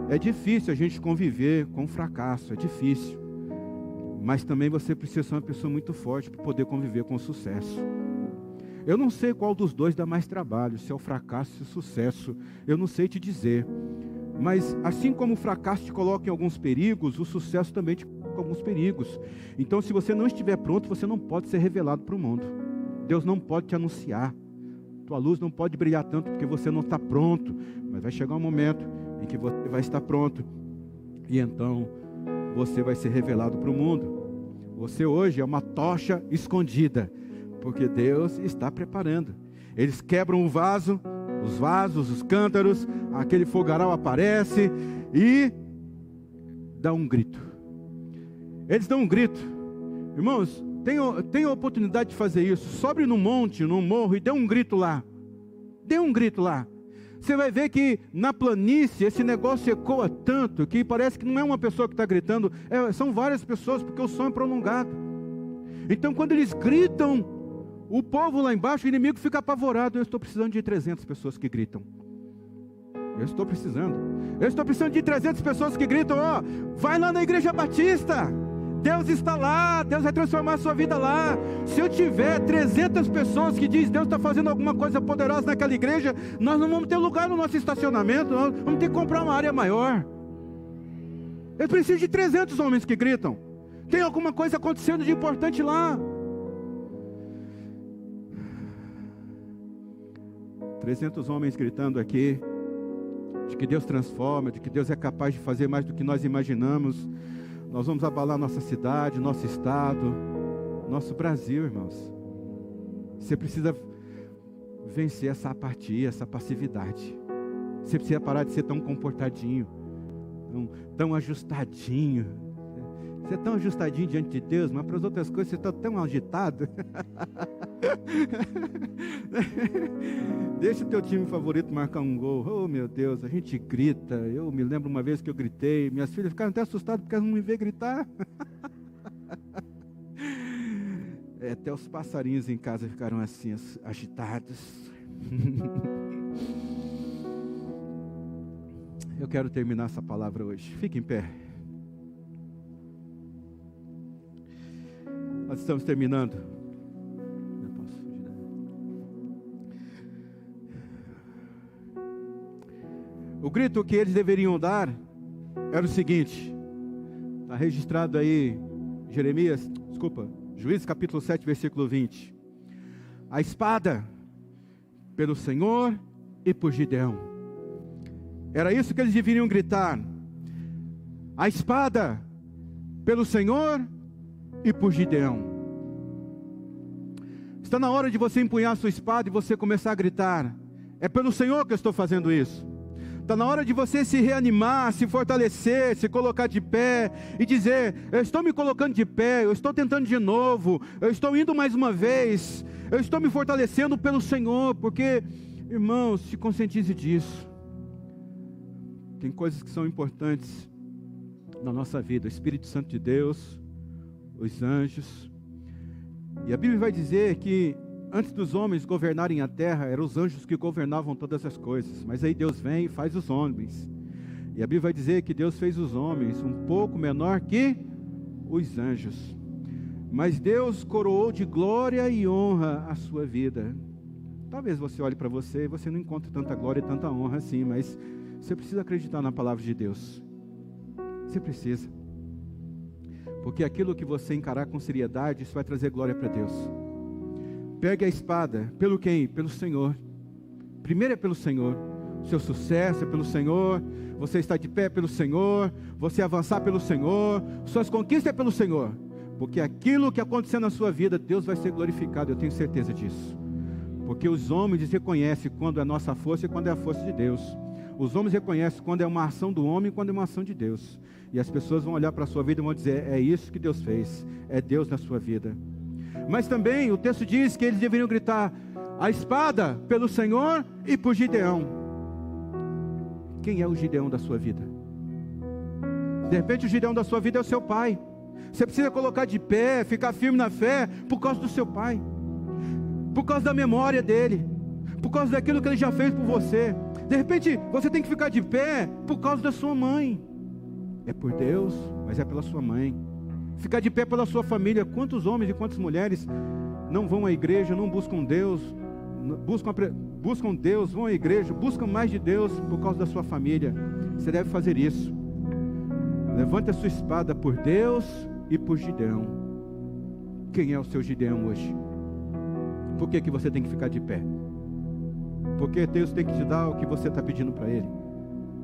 é difícil a gente conviver com o fracasso, é difícil. Mas também você precisa ser uma pessoa muito forte para poder conviver com o sucesso. Eu não sei qual dos dois dá mais trabalho, se é o fracasso ou o sucesso, eu não sei te dizer. Mas assim como o fracasso te coloca em alguns perigos, o sucesso também te coloca em alguns perigos. Então se você não estiver pronto, você não pode ser revelado para o mundo. Deus não pode te anunciar. Tua luz não pode brilhar tanto porque você não está pronto. Mas vai chegar um momento em que você vai estar pronto. E então você vai ser revelado para o mundo. Você hoje é uma tocha escondida, porque Deus está preparando. Eles quebram o vaso, os vasos, os cântaros, aquele fogaral aparece e dá um grito. Eles dão um grito. Irmãos, tem a oportunidade de fazer isso. Sobe no monte, no morro e dê um grito lá. Dê um grito lá. Você vai ver que na planície esse negócio ecoa tanto que parece que não é uma pessoa que está gritando, são várias pessoas, porque o som é prolongado. Então quando eles gritam, o povo lá embaixo, o inimigo fica apavorado. Eu estou precisando de 300 pessoas que gritam. Eu estou precisando de 300 pessoas que gritam, ó, vai lá na Igreja Batista, Deus está lá, Deus vai transformar a sua vida lá. Se eu tiver 300 pessoas que dizem, Deus está fazendo alguma coisa poderosa naquela igreja, nós não vamos ter lugar no nosso estacionamento, nós vamos ter que comprar uma área maior. Eu preciso de 300 homens que gritam. Tem alguma coisa acontecendo de importante lá. 300 homens gritando aqui, de que Deus transforma, de que Deus é capaz de fazer mais do que nós imaginamos. Nós vamos abalar nossa cidade, nosso estado, nosso Brasil, irmãos. Você precisa vencer essa apatia, essa passividade. Você precisa parar de ser tão comportadinho, tão ajustadinho. Você é tão ajustadinho diante de Deus, mas para as outras coisas você está tão agitado. Deixa o teu time favorito marcar um gol. Oh meu Deus, a gente grita. Eu me lembro uma vez que eu gritei, minhas filhas ficaram até assustadas porque elas não me vêem gritar. Até os passarinhos em casa ficaram assim, agitados. Eu quero terminar essa palavra hoje. Fique em pé. Nós estamos terminando. Eu posso fugir daí. O grito que eles deveriam dar era o seguinte. Está registrado aí, Juízes capítulo 7, versículo 20. A espada pelo Senhor e por Gideão. Era isso que eles deveriam gritar. A espada pelo Senhor e por Gideão. Está na hora de você empunhar a sua espada e você começar a gritar. É pelo Senhor que eu estou fazendo isso. Está na hora de você se reanimar, se fortalecer, se colocar de pé e dizer: eu estou me colocando de pé, eu estou tentando de novo, eu estou indo mais uma vez, eu estou me fortalecendo pelo Senhor, porque, irmãos, se conscientize disso. Tem coisas que são importantes na nossa vida, o Espírito Santo de Deus, os anjos. E a Bíblia vai dizer que antes dos homens governarem a terra, eram os anjos que governavam todas as coisas. Mas aí Deus vem e faz os homens. E a Bíblia vai dizer que Deus fez os homens um pouco menor que os anjos. Mas Deus coroou de glória e honra a sua vida. Talvez você olhe para você e você não encontre tanta glória e tanta honra assim, mas você precisa acreditar na palavra de Deus. Você precisa. Porque aquilo que você encarar com seriedade, isso vai trazer glória para Deus. Pegue a espada. Pelo quem? Pelo Senhor. Primeiro é pelo Senhor. O seu sucesso é pelo Senhor. Você está de pé pelo Senhor. Você avançar pelo Senhor. Suas conquistas é pelo Senhor. Porque aquilo que acontecer na sua vida, Deus vai ser glorificado. Eu tenho certeza disso. Porque os homens reconhecem quando é a nossa força e quando é a força de Deus. Os homens reconhecem quando é uma ação do homem e quando é uma ação de Deus. E as pessoas vão olhar para a sua vida e vão dizer: é isso que Deus fez. É Deus na sua vida. Mas também o texto diz que eles deveriam gritar: a espada pelo Senhor e por Gideão. Quem é o Gideão da sua vida? De repente o Gideão da sua vida é o seu pai. Você precisa colocar de pé, ficar firme na fé por causa do seu pai, por causa da memória dele, por causa daquilo que ele já fez por você. De repente você tem que ficar de pé por causa da sua mãe. É por Deus, mas é pela sua mãe. Ficar de pé pela sua família. Quantos homens e quantas mulheres não vão à igreja, não buscam Deus, buscam Deus, vão à igreja, buscam mais de Deus por causa da sua família. Você deve fazer isso. Levante a sua espada por Deus e por Gideão. Quem é o seu Gideão hoje? Por que você tem que ficar de pé? Porque Deus tem que te dar o que você está pedindo para Ele.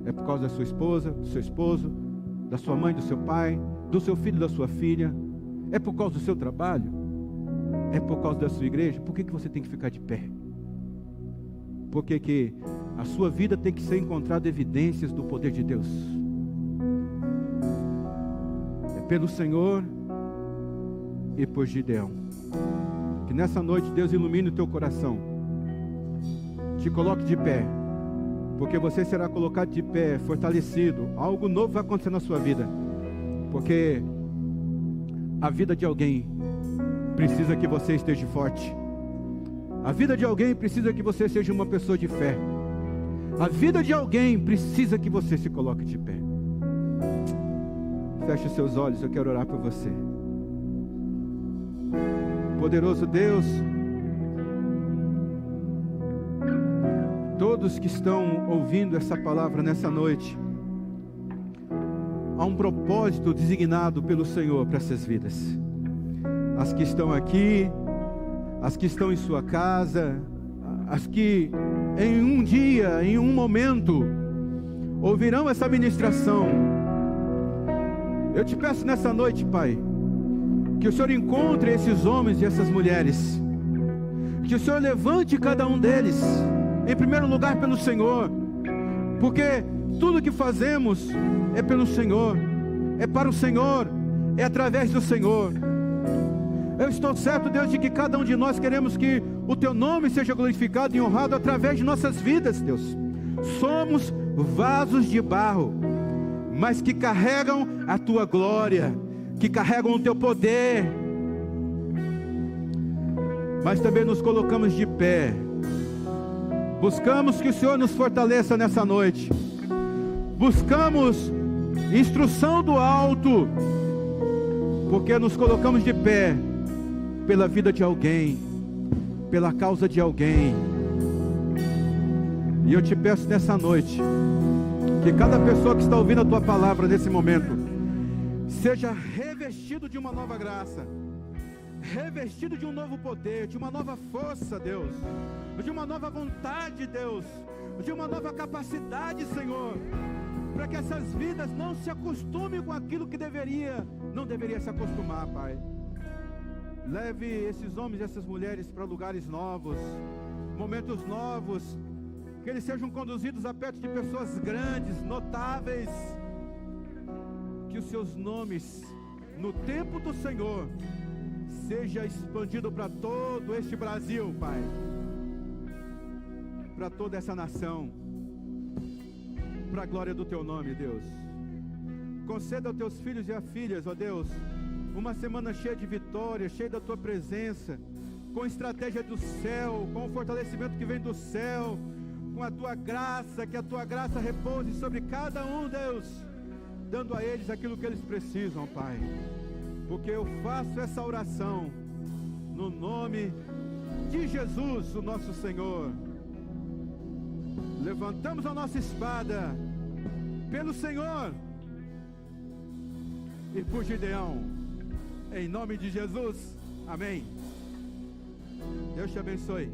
É por causa da sua esposa, do seu esposo, da sua mãe, do seu pai, do seu filho, da sua filha? É por causa do seu trabalho? É por causa da sua igreja? Por que você tem que ficar de pé? Porque a sua vida tem que ser encontrada evidências do poder de Deus. É pelo Senhor e por Gideão. Que nessa noite Deus ilumine o teu coração, te coloque de pé, porque você será colocado de pé, fortalecido. Algo novo vai acontecer na sua vida, porque a vida de alguém precisa que você esteja forte. A vida de alguém precisa que você seja uma pessoa de fé. A vida de alguém precisa que você se coloque de pé. Feche os seus olhos, eu quero orar por você. Poderoso Deus, todos que estão ouvindo essa palavra nessa noite, há um propósito designado pelo Senhor para essas vidas. As que estão aqui, as que estão em sua casa, as que em um dia, em um momento, ouvirão essa ministração. Eu te peço nessa noite, Pai, que o Senhor encontre esses homens e essas mulheres, que o Senhor levante cada um deles, em primeiro lugar pelo Senhor, porque tudo que fazemos é pelo Senhor, é para o Senhor, é através do Senhor. Eu estou certo, Deus, de que cada um de nós queremos que o Teu nome seja glorificado e honrado através de nossas vidas, Deus. Somos vasos de barro, mas que carregam a Tua glória, que carregam o teu poder, mas também nos colocamos de pé. Buscamos que o Senhor nos fortaleça nessa noite. Buscamos instrução do alto, porque nos colocamos de pé pela vida de alguém, pela causa de alguém. E eu te peço nessa noite, que cada pessoa que está ouvindo a tua palavra nesse momento, seja revestido de uma nova graça, revestido de um novo poder, de uma nova força, Deus, de uma nova vontade, Deus, de uma nova capacidade, Senhor, para que essas vidas não se acostumem com aquilo que não deveria se acostumar, Pai. Leve esses homens e essas mulheres para lugares novos, momentos novos, que eles sejam conduzidos a perto de pessoas grandes, notáveis, que os seus nomes, no tempo do Senhor, seja expandido para todo este Brasil, Pai, para toda essa nação, para a glória do Teu nome, Deus. Conceda aos Teus filhos e a filhas, ó Deus, uma semana cheia de vitória, cheia da Tua presença, com estratégia do céu, com o fortalecimento que vem do céu, com a Tua graça, que a Tua graça repouse sobre cada um, Deus, dando a eles aquilo que eles precisam, Pai. Porque eu faço essa oração no nome de Jesus, o nosso Senhor. Levantamos a nossa espada pelo Senhor e por Gideão, em nome de Jesus, amém. Deus te abençoe.